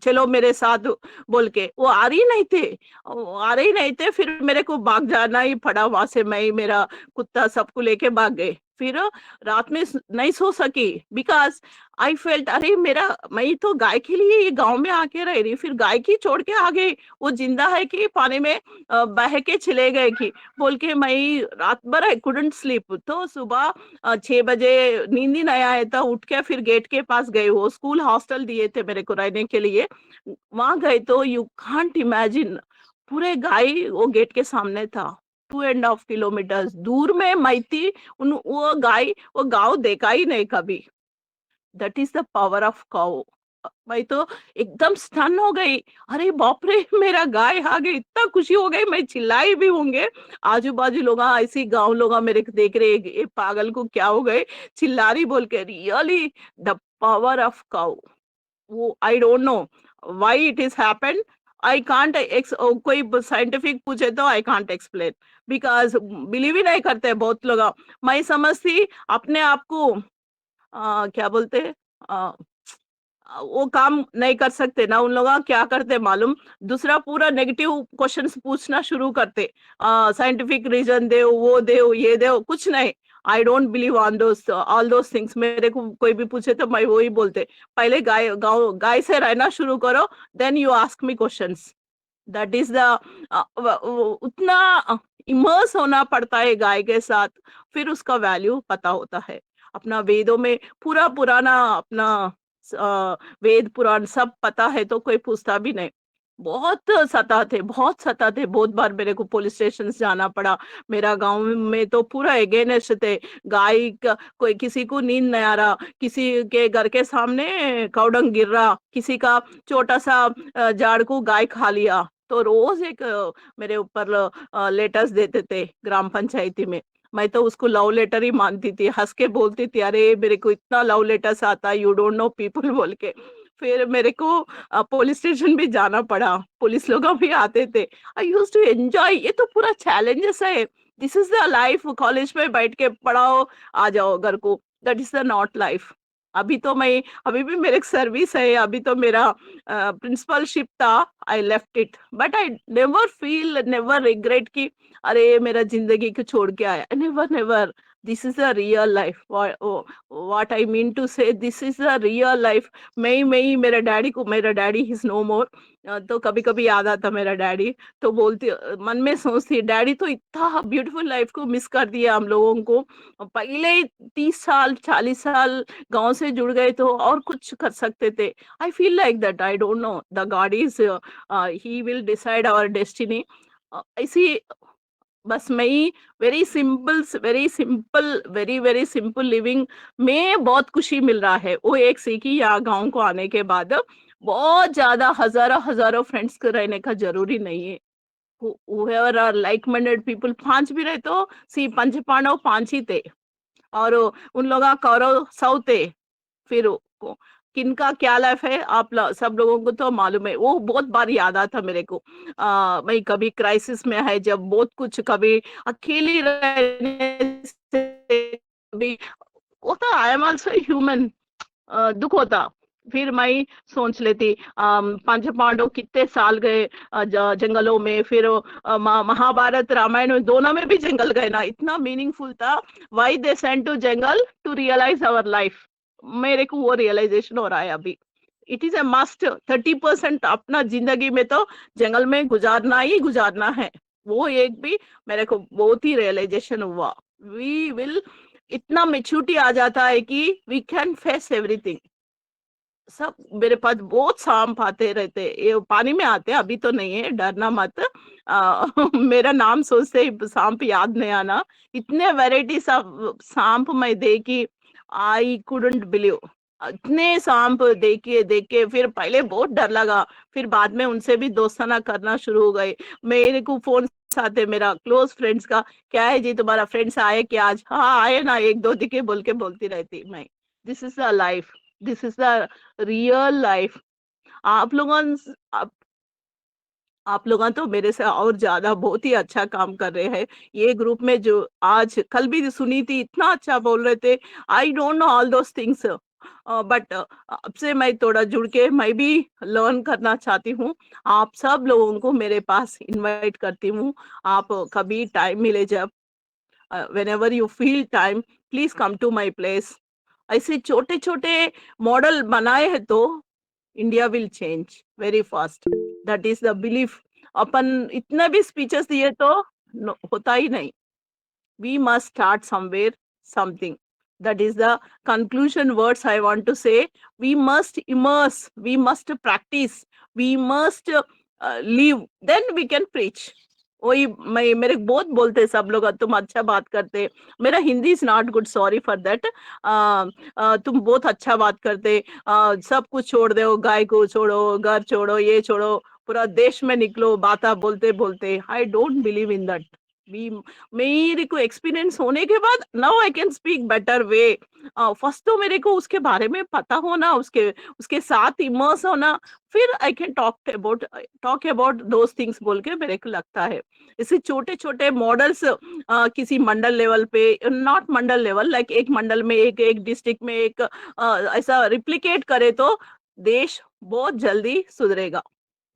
चलो मेरे साथ बोल के, वो आ रही नहीं थे, फिर मेरे को भाग जाना ही पड़ा वहां से। मैं, मेरा कुत्ता सबको लेके भाग गए। फिर रात में नहीं सो सकी, बिकॉज आई फेल्ट अरे मेरा, मैं तो गाय के लिए ये गांव में आके रह रही, फिर गाय की छोड़ के आ गई, वो जिंदा है कि पानी में बह के चले गए कि बोल के मैं रात भर आई कुडंट स्लीप। तो सुबह 6 बजे नींद ही नहीं आया था, उठ के फिर गेट के पास गए, वो स्कूल हॉस्टल दिए थे मेरे को रहने के लिए, वहां गए तो यू कांट इमेजिन, पूरे गाय वो गेट के सामने था। 2.5 किलोमीटर दूर में मैती, वो गाय, वो गांव देखा ही नहीं कभी। That is the power of cow. मैं तो एकदम स्टन हो गई, अरे बाप रे मेरा गाय आ गई, इतना खुशी हो गई, मैं चिल्लाई भी होंगे। आजू बाजू लोग ऐसी गांव लोग मेरे को देख रहे, ये पागल को क्या हो गए, चिल्ला रही बोल के। Really the power of cow, वो I don't know why it is happened. I can't कोई साइंटिफिक पूछे तो I can't explain, because believe ही नहीं करते बहुत लोग। मैं समझती अपने आप को क्या बोलते हैं, वो काम नहीं कर सकते ना, उन लोग क्या करते मालूम, दूसरा पूरा नेगेटिव क्वेश्चंस पूछना शुरू करते, साइंटिफिक रीजन दे, वो दे, ये दे, कुछ नहीं। आई don't believe on those all those things. मेरे को कोई भी पूछे तो मैं वही बोलते, पहले गाय से रहना शुरू करो, then you ask me questions. That is the उतना इमर्स होना पड़ता है गाय के साथ, फिर उसका वैल्यू पता होता है। अपना वेदों में पूरा पुराना अपना वेद पुराण सब पता है तो कोई पूछता भी नहीं। बहुत सताते, बहुत सताते, बहुत बार मेरे को पुलिस स्टेशन जाना पड़ा। मेरा गांव में तो पूरा अगेंस्ट थे। कोई किसी को नींद नहीं आ रहा, किसी के घर के सामने कौडंग गिर रहा, किसी का छोटा सा झाड़ को गाय खा लिया, तो रोज एक मेरे ऊपर लेटर्स देते थे ग्राम पंचायती में। मैं तो उसको लव लेटर ही मानती थी, हंस के बोलती थी, अरे मेरे को इतना लव लेटर्स आता है, यू डोंट नो पीपल बोल के। फिर मेरे को पुलिस स्टेशन भी जाना पड़ा, पुलिस लोग भी आते थे। आई यूज टू एंजॉय, ये तो पूरा चैलेंजेस है। This is the life, college में बैठ के पढ़ाओ, आ जाओ घर को, that is the not life. अभी तो मैं, अभी भी मेरे सर्विस है, अभी तो मेरा प्रिंसिपलशिप था, I left it, but I never feel, never regret कि अरे मेरा जिंदगी को छोड़ के आया, never never. This is the real life, what I mean to say, this is the real life. मैं ही मेरा डैडी को, मेरा डैडी इज नो मोर, तो कभी कभी याद आता मेरा डैडी, तो बोलती, मन में सोचती, डैडी तो इतना ब्यूटीफुल लाइफ को मिस कर दिया हम लोगों को। पहले ही 30 साल 40 साल गांव से जुड़ गए तो और कुछ कर सकते थे। I feel like that, I don't know, the God is, he will decide our destiny. इसी, बस मैं ही very simple, very very simple living में बहुत खुशी मिल रहा है, वो एक सीखी यहाँ गांव को आने के बाद। बहुत ज्यादा हजारों हजारों फ्रेंड्स को रहने का जरूरी नहीं है। whoever are like minded people, पांच भी रहे तो सी पंच पांडव पांच ही थे, और उन लोग कौरव 100 थे। फिर किनका क्या लाइफ है आप सब लोगों को तो मालूम है। वो बहुत बार याद आता मेरे को, मैं कभी क्राइसिस में है, जब बहुत कुछ, कभी अकेली रहने से, कभी होता, आई एम ऑल्सो ह्यूमन, दुख होता। फिर मैं सोच लेती, पंच पांडव कितने साल गए जंगलों में, फिर महाभारत रामायण में दोनों में भी जंगल गए ना, इतना मीनिंगफुल था। Why they send to jungle to realise our life. मेरे को वो रियलाइजेशन हो रहा है अभी। इट इज ए मस्ट, 30% अपना जिंदगी में तो जंगल में गुजारना ही गुजारना है। वो एक भी मेरे को बहुत ही रियलाइजेशन हुआ। वी विल, इतना मेच्योरिटी आ जाता है कि वी कैन फेस एवरीथिंग। सब मेरे पास बहुत सांप आते रहते, ये पानी में आते हैं, अभी तो नहीं है, डरना मत। मेरा नाम सोचते ही सांप याद नहीं आना। इतने वेराइटी सांप मैं देखी, आई कुडंट बिलीव। इतने सांप देख के फिर पहले बहुत डर लगा, फिर बाद में उनसे भी दोस्ताना करना शुरू हो गए। मेरे को फोन आते मेरा क्लोज फ्रेंड्स का, क्या है जी तुम्हारा फ्रेंड्स आए क्या आज, हाँ आए ना, एक दो दिखे बोल के बोलती रहती मैं। This is the life, this is the real life. आप लोगों, आप आप लोग तो मेरे से और ज्यादा बहुत ही अच्छा काम कर रहे हैं। ये ग्रुप में जो आज कल भी सुनी थी, इतना अच्छा बोल रहे थे। आई don't know all those things, but अब से मैं थोड़ा जुड़ के मैं भी लर्न करना चाहती हूँ। आप सब लोगों को मेरे पास इनवाइट करती हूँ। आप कभी टाइम मिले, जब whenever you feel time, please come to my place। ऐसे छोटे छोटे मॉडल बनाए हैं तो India will change very fast, that is the belief. अपन इतने भी स्पीचेस दिए तो होता ही नहीं। we must start somewhere, something. That is the conclusion words I want to say. We must immerse, we must practice, we must live, then we can preach। वही मैं, मेरे बहुत बोलते हैं सब लोग, तुम अच्छा बात करते, मेरा Hindi is not good, sorry for that. तुम बहुत अच्छा बात करते, सब कुछ छोड़ दो, गाय को छोड़ो, घर छोड़ो, ये छोड़ो, पूरा देश में निकलो, बाता बोलते बोलते। I don't believe in that. We, मेरे को एक्सपीरियंस होने के बाद now I can speak better way. First तो मेरे को उसके बारे में पता होना, उसके उसके साथ इमर्स होना, फिर I can talk about those things बोल के मेरे को लगता है। इसे छोटे छोटे मॉडल्स किसी मंडल लेवल पे, नॉट मंडल लेवल, लाइक एक मंडल में, एक डिस्ट्रिक्ट में, एक ऐसा रिप्लिकेट करे तो देश बहुत जल्दी सुधरेगा।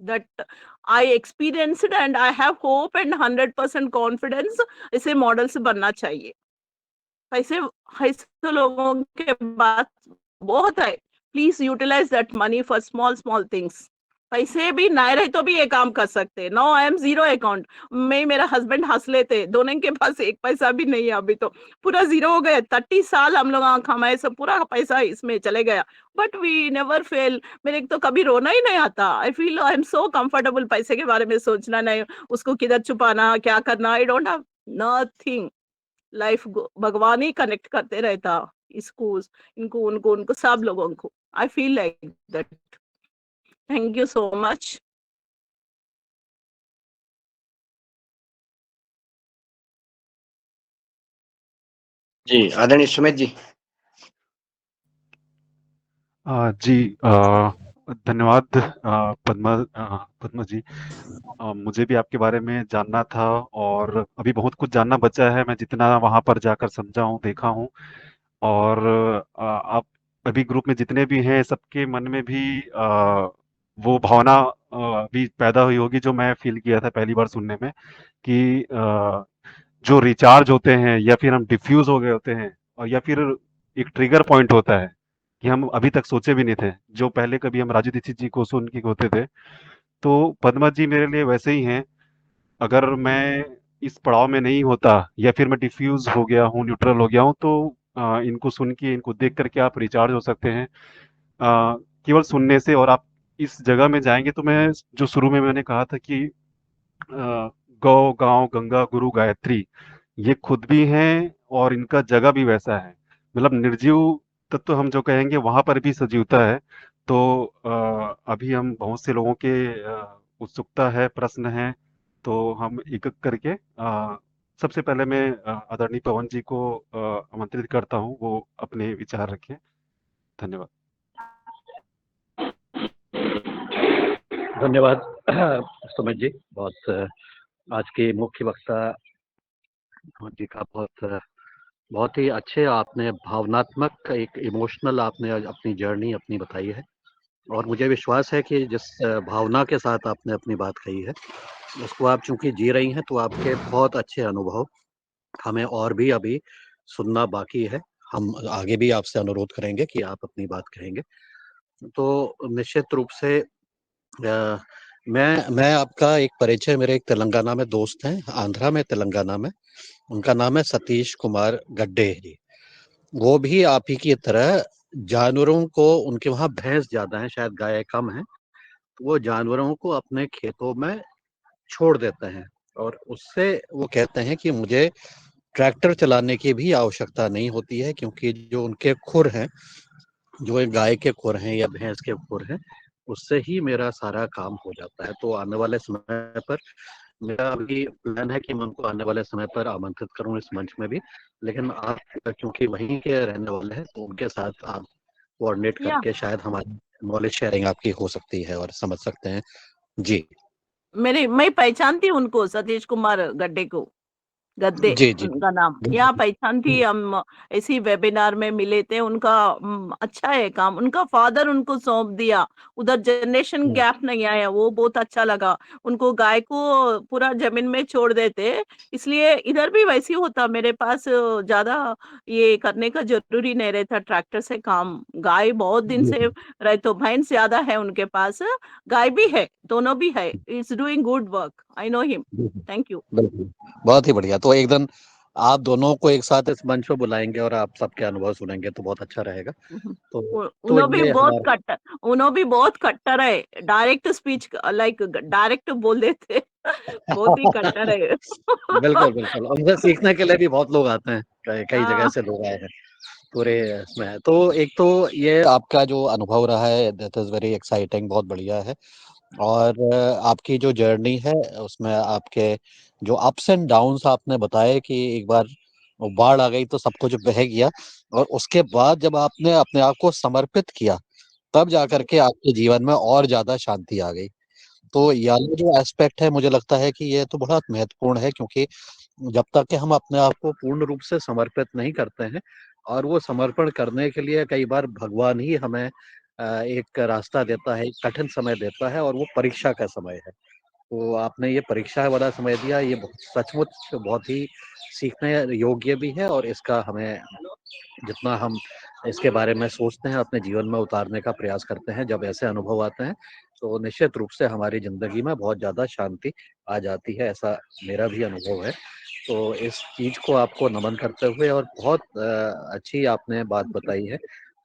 that I experienced and I have hope and 100% confidence, इसे मॉडल्स बनना चाहिए। पैसे ऐसे लोगों के पास बहुत है। Please utilise that money for small small things. पैसे भी नहीं रहे तो भी ये काम कर सकते। No, I am zero account. मैं मेरा हस्बैंड हंस लेते, दोनों के पास एक पैसा भी नहीं है अभी तो। पूरा जीरो हो गया। 30 साल हम लोग कमाए, सब पूरा पैसा इसमें चले गया। But we never fail. मेरे को तो कभी रोना ही नहीं आता। I feel I am so comfortable. पैसे के बारे में सोचना नहीं, उसको किधर छुपाना, क्या करना। I don't have nothing. Life भगवान ही कनेक्ट करते रहता। इसको, इनको, उनको, उनको, सब लोगों को। I feel like that. Thank you so much. जी, आदरणीय सुमित जी। जी, धन्यवाद पद्मा जी। मुझे भी आपके बारे में जानना था और अभी बहुत कुछ जानना बचा है। मैं जितना वहाँ पर जाकर समझा हूँ, देखा हूँ, और आप अभी ग्रुप में जितने भी हैं सबके मन में भी वो भावना भी पैदा हुई होगी जो मैं फील किया था पहली बार सुनने में, कि जो रिचार्ज होते हैं या फिर हम डिफ्यूज हो गए होते हैं, और या फिर एक ट्रिगर पॉइंट होता है कि हम अभी तक सोचे भी नहीं थे, जो पहले कभी हम राजू दीक्षित जी को सुन के होते थे। तो पद्मा जी मेरे लिए वैसे ही हैं। अगर मैं इस पड़ाव में नहीं होता या फिर मैं डिफ्यूज हो गया हूँ, न्यूट्रल हो गया हूँ, तो इनको सुन के, इनको देख करके आप रिचार्ज हो सकते हैं केवल सुनने से। और आप इस जगह में जाएंगे तो मैं, जो शुरू में मैंने कहा था कि गौ गांव गंगा गुरु गायत्री, ये खुद भी हैं और इनका जगह भी वैसा है। मतलब निर्जीव तत्व हम जो कहेंगे वहां पर भी सजीवता है। तो अभी हम बहुत से लोगों के उत्सुकता है, प्रश्न है, तो हम एक एक करके सबसे पहले मैं आदरणीय पवन जी को आमंत्रित करता हूँ, वो अपने विचार रखें। धन्यवाद। धन्यवाद सुमित जी। बहुत आज के मुख्य वक्ता जी का बहुत बहुत ही अच्छे, आपने भावनात्मक, एक इमोशनल आपने अपनी जर्नी अपनी बताई है। और मुझे विश्वास है कि जिस भावना के साथ आपने अपनी बात कही है उसको आप चूंकि जी रही हैं, तो आपके बहुत अच्छे अनुभव हमें और भी अभी सुनना बाकी है। हम आगे भी आपसे अनुरोध करेंगे कि आप अपनी बात कहेंगे। तो निश्चित रूप से मैं आपका एक परिचय, मेरे एक तेलंगाना में दोस्त हैं, आंध्रा में, तेलंगाना में। उनका नाम है सतीश कुमार गड्डे जी। वो भी आप ही की तरह जानवरों को, उनके वहाँ भैंस ज़्यादा हैं, शायद गाय कम हैं, तो वो जानवरों को अपने खेतों में छोड़ देते हैं। और उससे वो कहते हैं कि मुझे ट्रैक्टर चलाने की भी आवश्यकता नहीं होती है, क्योंकि जो उनके खुर हैं, जो एक गाय के खुर हैं या भैंस के खुर हैं, उससे ही मेरा सारा काम हो जाता है। तो आने वाले समय पर मेरा अभी प्लान है कि मैं उनको आने वाले समय पर आमंत्रित करूं इस मंच में भी। लेकिन आप क्योंकि वहीं के रहने वाले हैं, तो उनके साथ आप कोऑर्डिनेट या करके शायद हमारी नॉलेज शेयरिंग आपकी हो सकती है और समझ सकते हैं। जी मैं पहचानती उनको, सतीश कुमार गड्ढे को। गद्दे जी जी। उनका नाम, यहाँ पहचान थी। हम इसी वेबिनार में मिले थे। उनका अच्छा है काम। उनका फादर उनको सौंप दिया। उधर जनरेशन गैप नहीं आया, वो बहुत अच्छा लगा उनको। गाय को पूरा जमीन में छोड़ देते, इसलिए इधर भी वैसे ही होता। मेरे पास ज्यादा ये करने का जरूरी नहीं रहता, ट्रैक्टर से काम। गाय बहुत दिन से रहे, तो भैंस ज्यादा है उनके पास, गाय भी है, दोनों भी है। It's doing good work. I know him. Thank you. बिल्कुल, बहुत ही बढ़िया। तो एक दिन आप दोनों को एक साथ इस मंच पे बुलाएंगे और आप सबके अनुभव सुनेंगे, तो बहुत अच्छा रहेगा। तो उन्हों भी ये बहुत हमारा कट्टर, उन्हों भी बहुत कट्टर है। डायरेक्ट स्पीच, लाइक डायरेक्ट बोल देते। बहुत ही कट्टर है। बिल्कुल बिल्कुल, उनसे सीखने के लिए भी बहुत लोग आते हैं, कई कई जगह हाँ। से लोग आए हैं पूरे इसमें। तो एक तो ये आपका जो अनुभव रहा है, दैट इज वेरी एक्साइटिंग, बहुत बढ़िया है। और आपकी जो जर्नी है उसमें आपके जो अप्स एंड डाउन्स आपने बताए कि एक बार वो बाढ़ आ गई तो सब कुछ बह गया, और उसके बाद जब आपने अपने आप को समर्पित किया, तब जाकर के आपके जीवन में और ज्यादा शांति आ गई। तो ये वाला जो एस्पेक्ट है, मुझे लगता है कि ये तो बहुत महत्वपूर्ण है, क्योंकि जब तक कि हम अपने आप को पूर्ण रूप से समर्पित नहीं करते हैं, और वो समर्पण करने के लिए कई बार भगवान ही हमें एक रास्ता देता है, एक कठिन समय देता है, और वो परीक्षा का समय है। तो आपने ये परीक्षा वाला समय दिया, ये सचमुच बहुत ही सीखने योग्य भी है, और इसका हमें जितना हम इसके बारे में सोचते हैं, अपने जीवन में उतारने का प्रयास करते हैं, जब ऐसे अनुभव आते हैं, तो निश्चित रूप से हमारी ज़िंदगी में बहुत ज़्यादा शांति आ जाती है, ऐसा मेरा भी अनुभव है। तो इस चीज़ को आपको नमन करते हुए, और बहुत अच्छी आपने बात बताई है।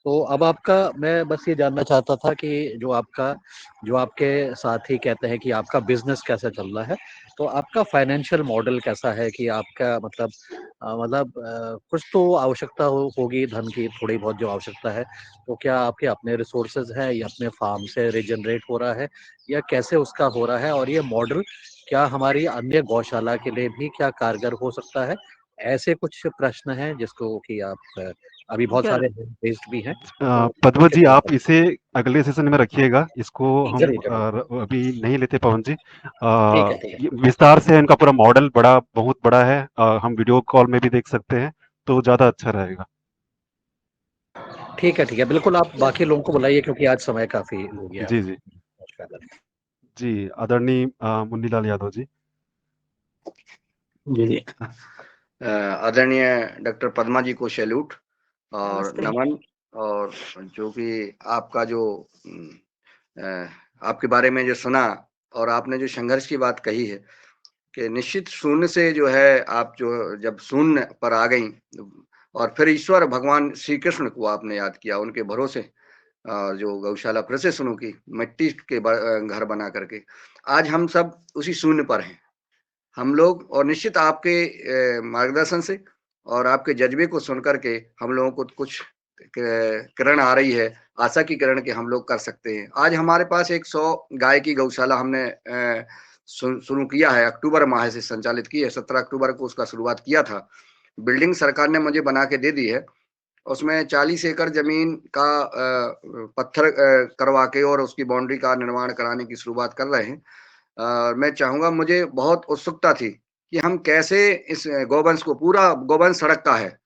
तो अब आपका, मैं बस ये जानना चाहता था कि जो आपके साथी कहते हैं कि आपका बिज़नेस कैसा चल रहा है, तो आपका फाइनेंशियल मॉडल कैसा है कि आपका मतलब कुछ तो आवश्यकता होगी धन की, थोड़ी बहुत जो आवश्यकता है, तो क्या आपके अपने रिसोर्सेज हैं या अपने फार्म से रीजनरेट हो रहा है, या कैसे उसका हो रहा है, और ये मॉडल क्या हमारी अन्य गौशाला के लिए भी क्या कारगर हो सकता है? ऐसे कुछ प्रश्न हैं जिसको कि आप अभी बहुत जरूर। सारे बेस्ड भी हैं, तो पद्म जी, कृपया आप इसे अगले सेशन में रखिएगा, इसको ठीक है। हम ज़रूर, ज़रूर। अभी नहीं लेते पवन जी। ठीक है, ठीक है। ये विस्तार से इनका पूरा मॉडल बहुत बड़ा है, हम वीडियो कॉल में भी देख सकते हैं, तो ज़्यादा अच्छा रहेगा। ठीक है, ठीक है। बिल्कुल, आप बाकी लोगों को बुलाइए क्योंकि आज समय काफ़ी हो गया है। जी, जी। नमस्कार। जी, आदरणीय मुन्नीलाल यादव जी। जी जी। आदरणीय डॉक्टर पद्मा जी को सैल्यूट और नमस्ते। नमन। और जो कि आपका जो अ, आपके बारे में जो सुना और आपने जो संघर्ष की बात कही है कि निश्चित शून्य से जो है आप जो जब शून्य पर आ गई और फिर ईश्वर भगवान श्री कृष्ण को आपने याद किया, उनके भरोसे जो गौशाला फिर से शुरू की, मिट्टी के घर बना करके आज हम सब उसी शून्य पर हैं हम लोग। और निश्चित आपके मार्गदर्शन से और आपके जज्बे को सुनकर के हम लोगों को कुछ किरण आ रही है, आशा की किरण कि हम लोग कर सकते हैं। आज हमारे पास एक 100 गाय की गौशाला हमने शुरू किया है, अक्टूबर माह से संचालित की है। 17 अक्टूबर को उसका शुरुआत किया था। बिल्डिंग सरकार ने मुझे बना के दे दी है। उसमें 40 एकड़ जमीन का पत्थर करवा के और उसकी बाउंड्री का निर्माण कराने की शुरुआत कर रहे हैं। मैं चाहूँगा, मुझे बहुत उत्सुकता थी कि हम कैसे इस गौवंश को, पूरा गौवंश सड़क का है,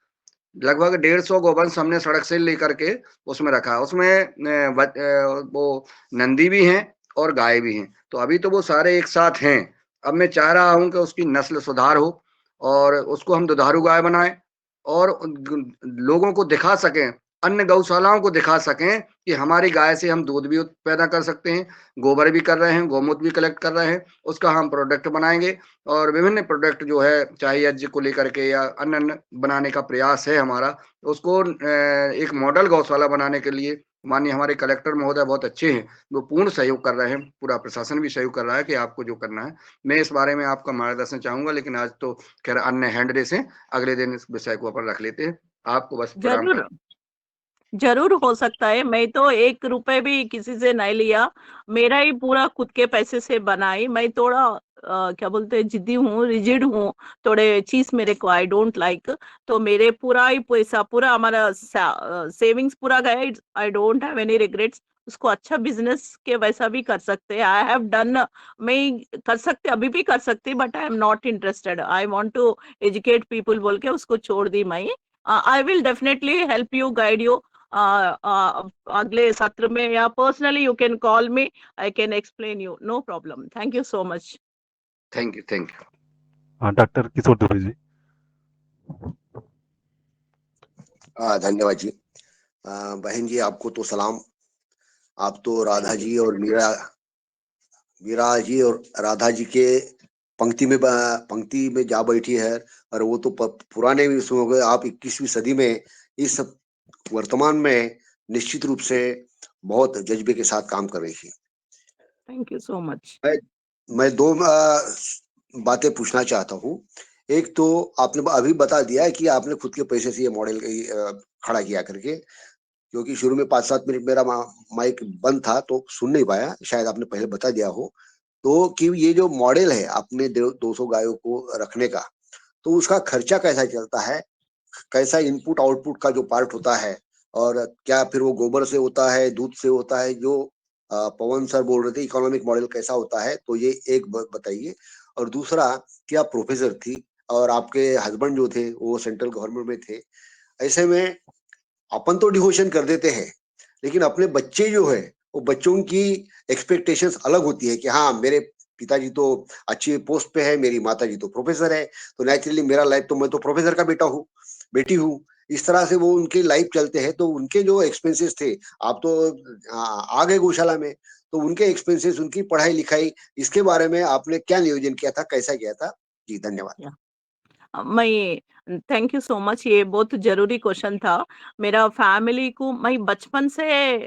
लगभग 150 गौवंश हमने सड़क से लेकर के उसमें रखा है। उसमें वो नंदी भी हैं और गाय भी हैं, तो अभी तो वो सारे एक साथ हैं। अब मैं चाह रहा हूँ कि उसकी नस्ल सुधार हो और उसको हम दुधारू गाय बनाएं और लोगों को दिखा सकें, अन्य गौशालाओं को दिखा सकें कि हमारी गाय से हम दूध भी पैदा कर सकते हैं, गोबर भी कर रहे हैं, गौमूत्र भी कलेक्ट कर रहे हैं, उसका हम प्रोडक्ट बनाएंगे। और विभिन्न प्रोडक्ट जो है, चाहे यज्ञ को लेकर के या अन्य अन्य बनाने का प्रयास है हमारा। उसको एक मॉडल गौशाला बनाने के लिए माननीय हमारे कलेक्टर महोदय बहुत अच्छे हैं, वो पूर्ण सहयोग कर रहे हैं, पूरा प्रशासन भी सहयोग कर रहा है कि आपको जो करना है। मैं इस बारे में आपका मार्गदर्शन चाहूंगा, लेकिन आज तो खैर अन्य हैंड रेस हैं, अगले दिन इस विषय को अपन रख लेते हैं। आपको बस प्रणाम कर। जरूर, जरूर हो सकता है। मैं तो 1 रुपए भी किसी से नहीं लिया, मेरा ही पूरा खुद के पैसे से बनाई। मैं थोड़ा क्या बोलते हैं, जिद्दी हूँ, रिजिड हूँ, थोड़े चीज मेरे को आई डोंट लाइक। तो मेरे पूरा ही पैसा, पूरा हमारा सेविंग्स पूरा गया। I don't have any regrets. उसको अच्छा बिजनेस के वैसा भी कर सकते हैं। आई हैव डन, मैं कर सकते, अभी भी कर सकती, but I am not interested. I want to educate people बोल के उसको छोड़ दी मैं। I will definitely help you, guide you अगले सत्र में, या personally you can call me, I can explain you, no problem. Thank you so much. Thank you, thank you. Doctor Kishore Dubey ji. धन्यवाद जी। बहन जी, आपको तो सलाम। आप तो राधा थैंक यू। जी और मीरा जी और राधा जी के पंक्ति में जा बैठी है। और वो तो पुराने विषयों हो गए। आप 21वीं सदी में इस वर्तमान में निश्चित रूप से बहुत जज्बे के साथ काम कर रही थी। Thank you so much. मैं दो बातें पूछना चाहता हूँ। एक तो आपने अभी बता दिया है कि आपने खुद के पैसे से ये मॉडल खड़ा किया करके, क्योंकि शुरू में 5-7 मिनट मेरा माइक बंद था तो सुन नहीं पाया, शायद आपने पहले बता दिया हो। तो कि ये जो मॉडल है आपने 200 गायों को रखने का, तो उसका खर्चा कैसा चलता है, कैसा इनपुट आउटपुट का जो पार्ट होता है, और क्या फिर वो गोबर से होता है, दूध से होता है, जो पवन सर बोल रहे थे इकोनॉमिक मॉडल कैसा होता है, तो ये एक बताइए। और दूसरा, कि आप प्रोफेसर थी और आपके हस्बैंड जो थे वो सेंट्रल गवर्नमेंट में थे, ऐसे में अपन तो डिवोशन कर देते हैं, लेकिन अपने बच्चे जो है वो बच्चों की एक्सपेक्टेशंस अलग होती है कि हाँ, मेरे पिताजी तो अच्छी पोस्ट पे है, मेरी माताजी तो प्रोफेसर है, तो नेचुरली मेरा लाइफ तो, मैं तो प्रोफेसर का बेटा हूँ, बेटी हूँ। इस तरह से वो उनकी लाइफ चलते हैं, तो उनके जो एक्सपेंसेस थे, आप तो आ गए गौशाला में, तो उनके एक्सपेंसेस, उनकी पढ़ाई लिखाई, इसके बारे में आपने क्या नियोजन किया था, कैसा किया था? जी धन्यवाद। या मैं थैंक यू सो मच, ये बहुत ज़रूरी क्वेश्चन था। मेरा फैमिली को मैं बचपन से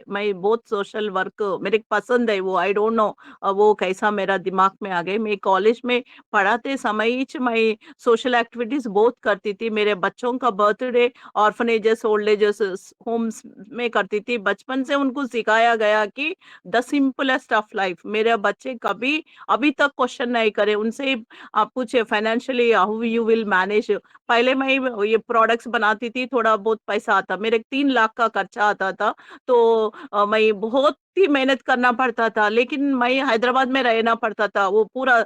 मैं बहुत सोशल वर्क मेरे को पसंद है, वो आई डोंट नो वो कैसा मेरा दिमाग में आ गए। मैं कॉलेज में पढ़ाते समय ही मैं सोशल एक्टिविटीज़ बहुत करती थी। मेरे बच्चों का birthday orphanages, old ages homes में करती थी। बचपन से उनको सिखाया गया कि द सिंपलेस्ट ऑफ लाइफ। मेरे बच्चे कभी अभी तक क्वेश्चन नहीं करे, उनसे आप पूछे financially how you will manage. पहले मैं ये प्रोडक्ट्स बनाती थी, थोड़ा बहुत पैसा आता, मेरे 3 लाख का खर्चा आता था। तो मैं बहुत ही मेहनत करना पड़ता था, लेकिन मैं हैदराबाद में रहना पड़ता था वो पूरा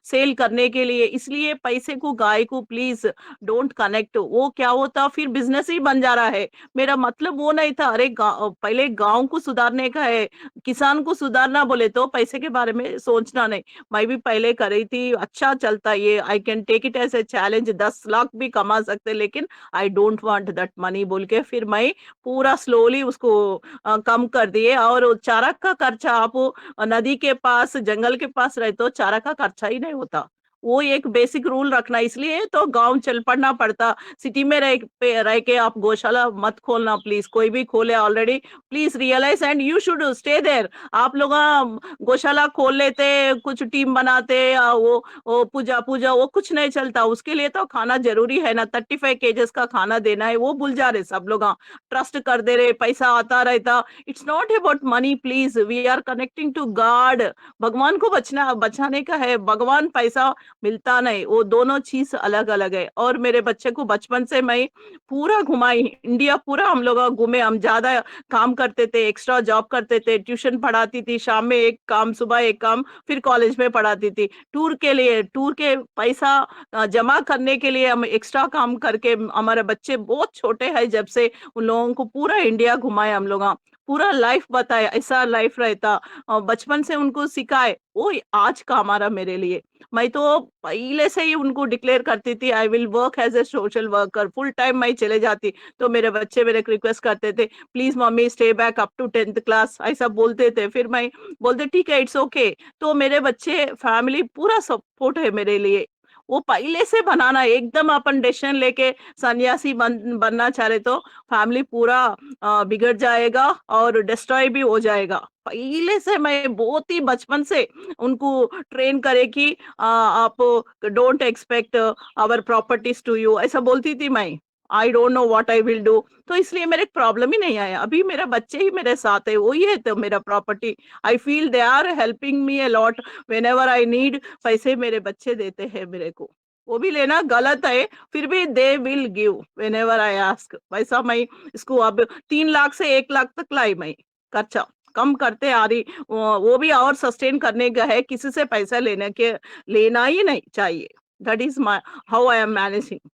सेल करने के लिए। इसलिए पैसे को गाय को प्लीज डोंट कनेक्ट, वो क्या होता फिर बिजनेस ही बन जा रहा है। मेरा मतलब वो नहीं था। अरे पहले गांव को सुधारने का है, किसान को सुधारना, बोले तो पैसे के बारे में सोचना नहीं। मैं भी पहले कर रही थी, अच्छा चलता है ये, I can take it as a challenge, 10 lakh भी कमा सकते, लेकिन I don't want that money बोल के फिर मैं पूरा स्लोली उसको कम कर दिए। और वो चारा का खर्चा, आप नदी के पास जंगल के पास रहे तो चारा का खर्चा ही नहीं होता। वो एक बेसिक रूल रखना, इसलिए तो गांव चल पड़ना पड़ता। सिटी में रह के आप गौशाला मत खोलना प्लीज, कोई भी खोले already, please realise and you should stay there. आप लोग गौशाला खोल लेते, कुछ टीम बनाते, वो पूजा पूजा वो कुछ नहीं चलता। उसके लिए तो खाना जरूरी है ना, 35 केजेस का खाना देना है, वो भूल जा रहे सब लोग। ट्रस्ट कर दे रहे, पैसा आता रहता। It's not about money please, we are connecting to God. भगवान को बचाने का है, भगवान पैसा मिलता नहीं, वो दोनों चीज अलग अलग है। और मेरे बच्चे को बचपन से मैं पूरा घुमाई, इंडिया पूरा हम लोग घूमे। हम ज्यादा काम करते थे, एक्स्ट्रा जॉब करते थे, ट्यूशन पढ़ाती थी, शाम में एक काम, सुबह एक काम, फिर कॉलेज में पढ़ाती थी। टूर के लिए, टूर के पैसा जमा करने के लिए हम एक्स्ट्रा काम करके, हमारे बच्चे बहुत छोटे हैं जब से, उन लोगों को पूरा इंडिया घुमाए हम लोग। पूरा लाइफ बताए ऐसा लाइफ रहता, बचपन से उनको सिखाए, वो आज का हमारा मेरे लिए। मैं तो पहले से ही उनको डिक्लेयर करती थी I will work as a social worker, full time मैं चले जाती। तो मेरे बच्चे मेरे रिक्वेस्ट करते थे please mummy stay back up to 10th class, ऐसा बोलते थे। फिर मैं बोलते ठीक है इट्स ओके। तो मेरे बच्चे फैमिली पूरा सपोर्ट है मेरे लिए। वो पहले से बनाना एकदम अपन डिसीजन लेके सन्यासी बनना चाह रहे तो फैमिली पूरा बिगड़ जाएगा और डिस्ट्रॉय भी हो जाएगा। पहले से मैं बहुत ही बचपन से उनको ट्रेन करे कि आप don't expect our properties to you, ऐसा बोलती थी मैं। I don't know what I will do. तो इसलिए मेरे प्रॉब्लम ही नहीं आया। अभी मेरा बच्चे ही मेरे साथ है, वही है तो मेरा property. I feel they are helping me a lot when ever I need. पैसे मेरे बच्चे देते हैं मेरे को, वो भी लेना गलत है, फिर भी they will give when ever I ask. वैसा मैं इसको अब 3 लाख से 1 लाख तक लाई मैं खर्चा कम करते आ रही। वो भी और सस्टेन करने का है, किसी से पैसा लेना ही नहीं चाहिए। That is my how I am managing.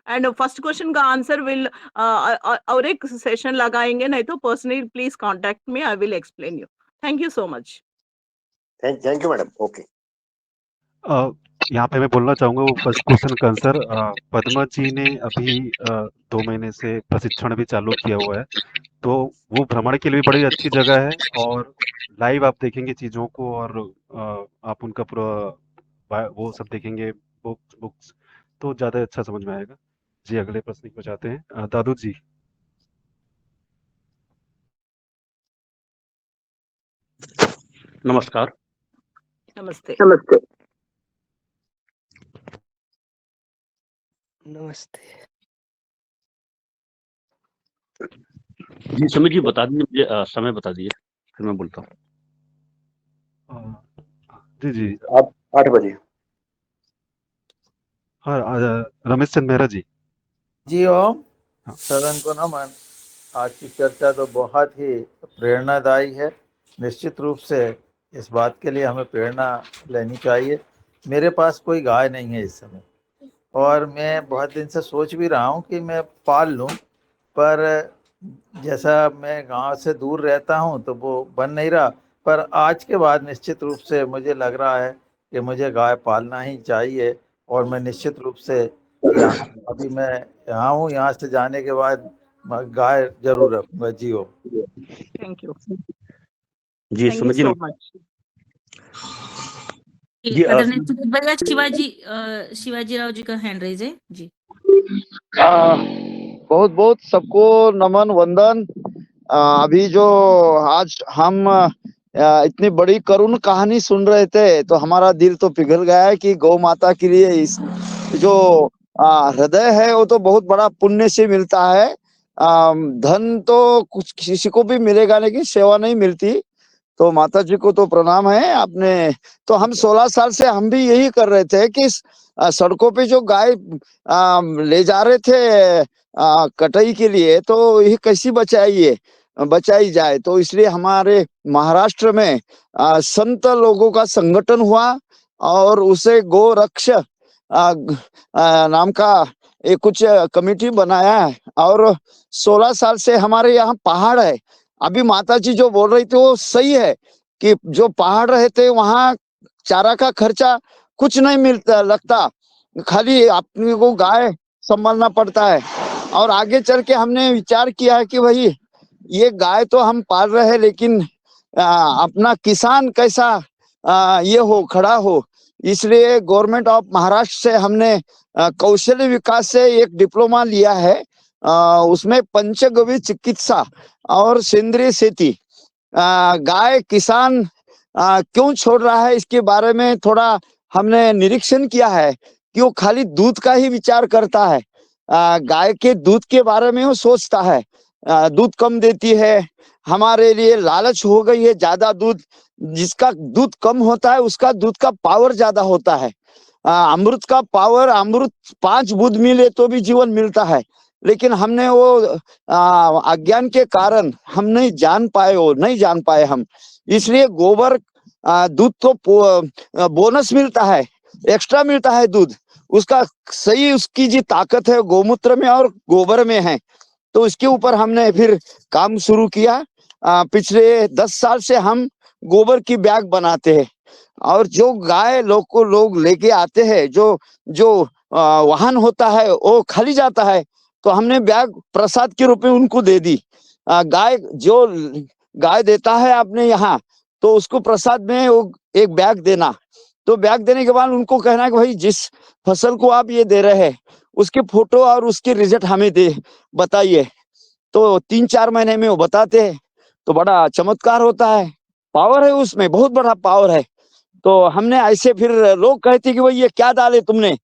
And first question का आंसर विल और एक सेशन लगाएंगे, नहीं तो personally please contact me, I will explain you. Thank you so much. Thank you madam. Okay. यहाँ पे मैं बोलना चाहूँगा वो फर्स्ट क्वेश्चन का आंसर, पद्मा जी ने अभी 2 महीने से प्रशिक्षण भी चालू किया हुआ है, तो वो भ्रमण के लिए भी बड़ी अच्छी जगह है। और लाइव आप देखेंगे चीज़ों को, और आप उनका पूरा वो सब देखेंगे, बुक्स, तो ज़्यादा अच्छा समझ में आएगा। जी अगले प्रश्न को जाते हैं, दादू जी। नमस्कार। नमस्ते। नमस्ते। नमस्ते। जी सुमित जी बता दीजिए मुझे, समय बता दीजिए फिर मैं बोलता हूँ। जी जी आप 8 बजे। हाँ, रमेश चंद मेहरा जी। जी ओम। हाँ। सदन को नमन। आज की चर्चा तो बहुत ही प्रेरणादायी है। निश्चित रूप से इस बात के लिए हमें प्रेरणा लेनी चाहिए। मेरे पास कोई गाय नहीं है इस समय, और मैं बहुत दिन से सोच भी रहा हूँ कि मैं पाल लूँ, पर जैसा मैं गांव से दूर रहता हूँ तो वो बन नहीं रहा। पर आज के बाद निश्चित रूप से मुझे लग रहा है कि मुझे गाय पालना ही चाहिए, और मैं निश्चित रूप से यहाँ अभी मैं यहाँ हूँ, यहाँ से जाने के बाद मैं गाय जरूर रखूंगा। जी हो। थैंक यू, जी thank you Sumit ji so much. जी आदरणीय सुमित भैया, शिवाजीराव जी का हैंड रेज है जी। बहुत बहुत सबको नमन वंदन। अभी जो आज हम इतनी बड़ी करुण कहानी सुन रहे थे तो हमारा दिल तो पिघल गया है कि गौ माता के लिए इस जो हृदय है वो तो बहुत बड़ा पुण्य से मिलता है। धन तो कुछ किसी को भी मिलेगा लेकिन सेवा नहीं मिलती। तो माता जी को तो प्रणाम है। आपने तो हम 16 साल से हम भी यही कर रहे थे कि सड़कों पे जो गाय ले जा रहे थे कटाई के लिए, तो ये कैसी बचाई जाए। तो इसलिए हमारे महाराष्ट्र में संत लोगों का संगठन हुआ और उसे गो रक्ष नाम का एक कुछ कमेटी बनाया है। और 16 साल से हमारे यहाँ पहाड़ है। अभी माता जी जो बोल रही थी वो सही है कि जो पहाड़ रहते वहां चारा का खर्चा कुछ नहीं मिलता लगता, खाली अपने को गाय संभालना पड़ता है। और आगे चल के हमने विचार किया है कि भाई ये गाय तो हम पाल रहे हैं लेकिन अपना किसान कैसा ये हो खड़ा हो, इसलिए गवर्नमेंट ऑफ महाराष्ट्र से हमने कौशल्य विकास से एक डिप्लोमा लिया है। उसमें पंचगव्य चिकित्सा और सेंद्रीय खेती। गाय किसान क्यों छोड़ रहा है इसके बारे में थोड़ा हमने निरीक्षण किया है कि वो खाली दूध का ही विचार करता है। गाय के दूध के बारे में वो सोचता है दूध कम देती है, हमारे लिए लालच हो गई है ज्यादा दूध। जिसका दूध कम होता है उसका दूध का पावर ज्यादा होता है। अमृत का पावर, अमृत 5 बूंद मिले तो भी जीवन मिलता है, लेकिन हमने वो अज्ञान के कारण हम नहीं जान पाए हम। इसलिए गोबर दूध तो बोनस मिलता है, एक्स्ट्रा मिलता है दूध, उसका सही उसकी जी ताकत है गोमूत्र में और गोबर में है। तो इसके ऊपर हमने फिर काम शुरू किया। पिछले 10 साल से हम गोबर की बैग बनाते हैं और जो गाय लोग लेके आते हैं, जो वाहन होता है वो खाली जाता है, तो हमने बैग प्रसाद के रूप में उनको दे दी। गाय देता है आपने यहाँ तो उसको प्रसाद में वो एक बैग देना। तो बैग देने के बाद उनको कहना कि भाई जिस फसल को आप ये दे रहे हैं उसके फोटो और उसके रिजल्ट हमें बताइए। तो 3-4 महीने में वो बताते हैं। तो बड़ा चमत्कार होता है, पावर है उसमें, बहुत बड़ा पावर है। तो हमने ऐसे फिर लोग कहते कि भाई ये क्या डाले तुमने,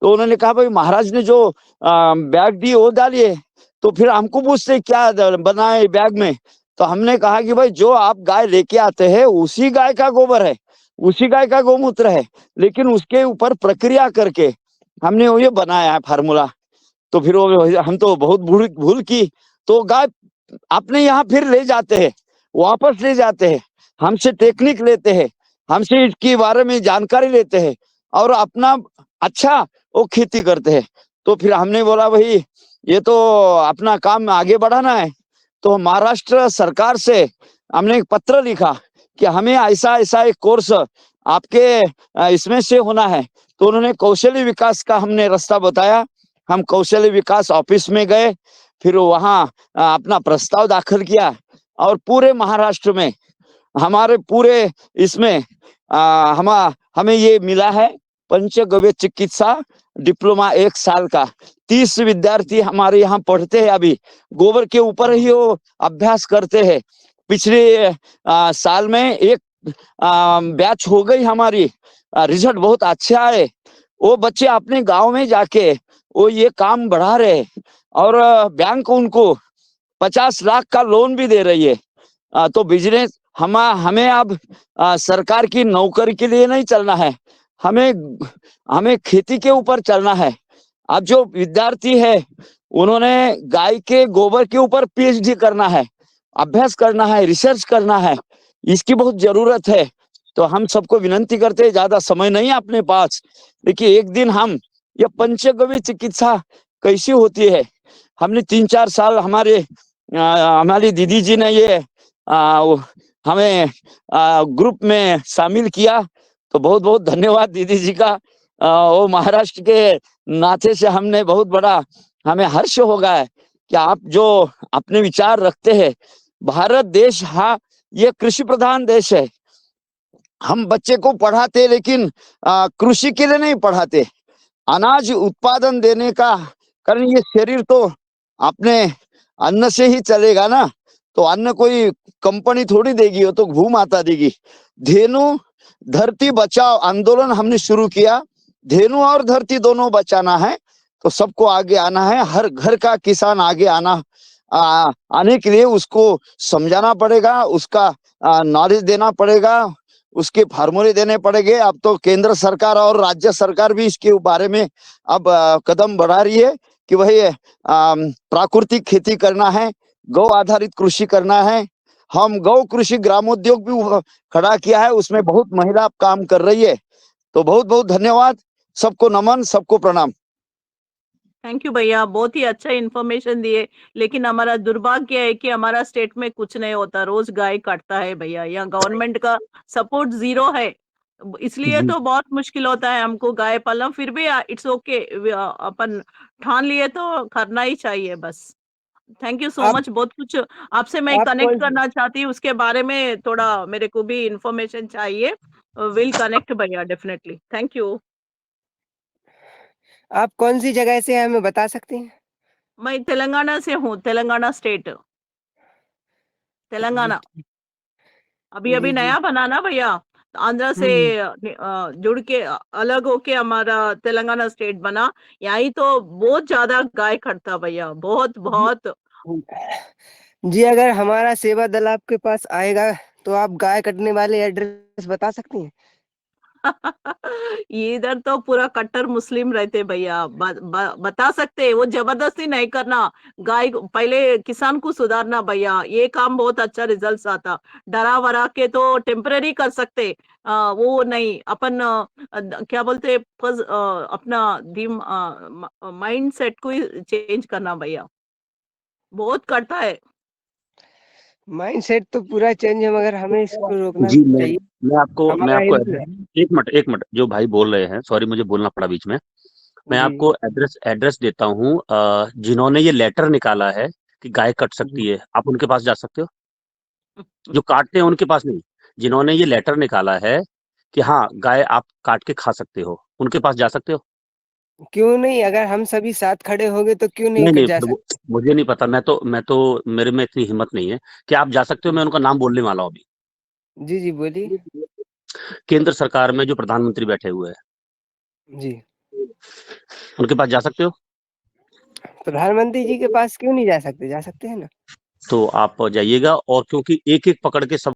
तो उन्होंने कहा भाई महाराज ने जो बैग दी वो डालिए। तो फिर हमको पूछते क्या बनाए बैग में, तो हमने कहा कि भाई जो आप गाय लेके आते हैं उसी गाय का गोबर है, उसी गाय का गोमूत्र है, लेकिन उसके ऊपर प्रक्रिया करके हमने वो ये बनाया है फार्मूला। तो फिर वो हम तो बहुत भूल की। तो गाय अपने यहाँ फिर ले जाते हैं, वापस ले जाते हैं, हमसे टेक्निक लेते हैं, हमसे इसके बारे में जानकारी लेते हैं और अपना अच्छा वो खेती करते हैं। तो फिर हमने बोला भाई ये तो अपना काम आगे बढ़ाना है। तो महाराष्ट्र सरकार से हमने एक पत्र लिखा कि हमें ऐसा एक कोर्स आपके इसमें से होना है। तो उन्होंने कौशल्य विकास का हमने रास्ता बताया। हम कौशल्य विकास ऑफिस में गए, फिर वहां अपना प्रस्ताव दाखिल किया और पूरे महाराष्ट्र में हमारे पूरे इसमें हमें ये मिला है पंचगव्य चिकित्सा डिप्लोमा 1 साल का। 30 विद्यार्थी हमारे यहाँ पढ़ते हैं, अभी गोबर के ऊपर ही वो अभ्यास करते हैं। पिछले साल में एक बैच हो गई हमारी, रिजल्ट बहुत अच्छा है। वो बच्चे अपने गांव में जाके वो ये काम बढ़ा रहे और बैंक उनको 50 लाख का लोन भी दे रही है। तो बिजनेस हमें अब सरकार की नौकरी के लिए नहीं चलना है, हमें खेती के ऊपर चलना है। अब जो विद्यार्थी है उन्होंने गाय के गोबर के ऊपर पीएचडी करना है, अभ्यास करना है, रिसर्च करना है, इसकी बहुत जरूरत है। तो हम सबको विनंती करते हैं, ज्यादा समय नहीं है अपने पास, लेकिन एक दिन हम ये पंचगव्य चिकित्सा कैसी होती है, हमने 3-4 साल हमारी दीदी जी ने ये हमें ग्रुप में शामिल किया तो बहुत बहुत धन्यवाद दीदी जी का। वो महाराष्ट्र के नाते से हमने बहुत बड़ा हमें हर्ष हो गया है कि आप जो अपने विचार रखते हैं। भारत देश ये कृषि प्रधान देश है। हम बच्चे को पढ़ाते लेकिन कृषि के लिए नहीं पढ़ाते, अनाज उत्पादन देने का कारण ये शरीर तो अपने अन्न से ही चलेगा ना। तो अन्न कोई कंपनी थोड़ी देगी, वो तो भू माता देगी। धेनु धरती बचाओ आंदोलन हमने शुरू किया। धेनु और धरती दोनों बचाना है तो सबको आगे आना है। हर घर का किसान आगे आने के लिए उसको समझाना पड़ेगा, उसका नॉलेज देना पड़ेगा, उसके फार्मूले देने पड़ेंगे। अब तो केंद्र सरकार और राज्य सरकार भी इसके बारे में अब कदम बढ़ा रही है कि वही प्राकृतिक खेती करना है, गौ आधारित कृषि करना है। हम गौ कृषि ग्रामोद्योग भी खड़ा किया है, उसमें बहुत महिला काम कर रही है। तो बहुत बहुत धन्यवाद, सबको नमन, सबको प्रणाम। थैंक यू भैया, बहुत ही अच्छा इन्फॉर्मेशन दिए। लेकिन हमारा दुर्भाग्य है कि हमारा स्टेट में कुछ नहीं होता, रोज गाय काटता है भैया। यहाँ गवर्नमेंट का सपोर्ट 0 है, इसलिए तो बहुत मुश्किल होता है हमको गाय पालना। फिर भी इट्स ओके, अपन ठान लिए तो करना ही चाहिए बस। Thank you so much. बहुत कुछ आपसे मैं कनेक्ट करना चाहती हूँ, उसके बारे में थोड़ा मेरे को भी इंफॉर्मेशन चाहिए। विल कनेक्ट भैया, डेफिनेटली। Thank you. आप कौन सी जगह से हैं, हमें बता सकते हैं? मैं तेलंगाना से हूँ, तेलंगाना स्टेट, तेलंगाना। अभी जी जी। नया बना ना भैया, आंध्र से जुड़ के अलग होके हमारा तेलंगाना स्टेट बना। यही तो बहुत ज्यादा गाय खड़ता भैया, बहुत बहुत। जी, अगर हमारा सेवा दल आपके पास आएगा तो आप गाय कटने वाले एड्रेस बता सकती हैं? इधर तो पूरा कट्टर मुस्लिम रहते भैया, बता सकते। वो जबरदस्ती नहीं करना। गाय पहले किसान को सुधारना भैया, ये काम बहुत अच्छा रिजल्ट आता। डरा वरा के तो टेम्पररी कर सकते, वो नहीं। अपन क्या बोलते, अपना माइंड सेट को ही चेंज करना भैया, बहुत करता है। माइंड सेट तो पूरा चेंज है, मगर हमें इसको रोकना जी, चाहिए। मैं आपको हमारा हिंदू है। एक मिनट जो भाई बोल रहे हैं, सॉरी मुझे बोलना पड़ा बीच में। मैं जी आपको एड्रेस देता हूँ, जिन्होंने ये लेटर निकाला है कि गाय कट सकती है, आप उनके पास जा सकते हो। जो काटते हैं उनके पास नहीं, जिन्होंने ये लेटर निकाला है कि हाँ गाय आप काट के खा सकते हो, उनके पास जा सकते हो। क्यों नहीं? अगर हम सभी साथ खड़े होंगे तो क्यों नहीं नहीं जा प्रभु, सकते? मुझे नहीं पता, मैं तो मेरे में इतनी हिम्मत नहीं है कि आप जा सकते हो। मैं उनका नाम बोलने वाला हूँ अभी। जी जी, बोलिए। केंद्र सरकार में जो प्रधानमंत्री बैठे हुए हैं, जी, उनके पास जा सकते हो। प्रधानमंत्री जी के पास क्यों नहीं जा सकते? जा सकते हैं ना। तो आप जाइएगा, और क्योंकि एक एक पकड़ के सब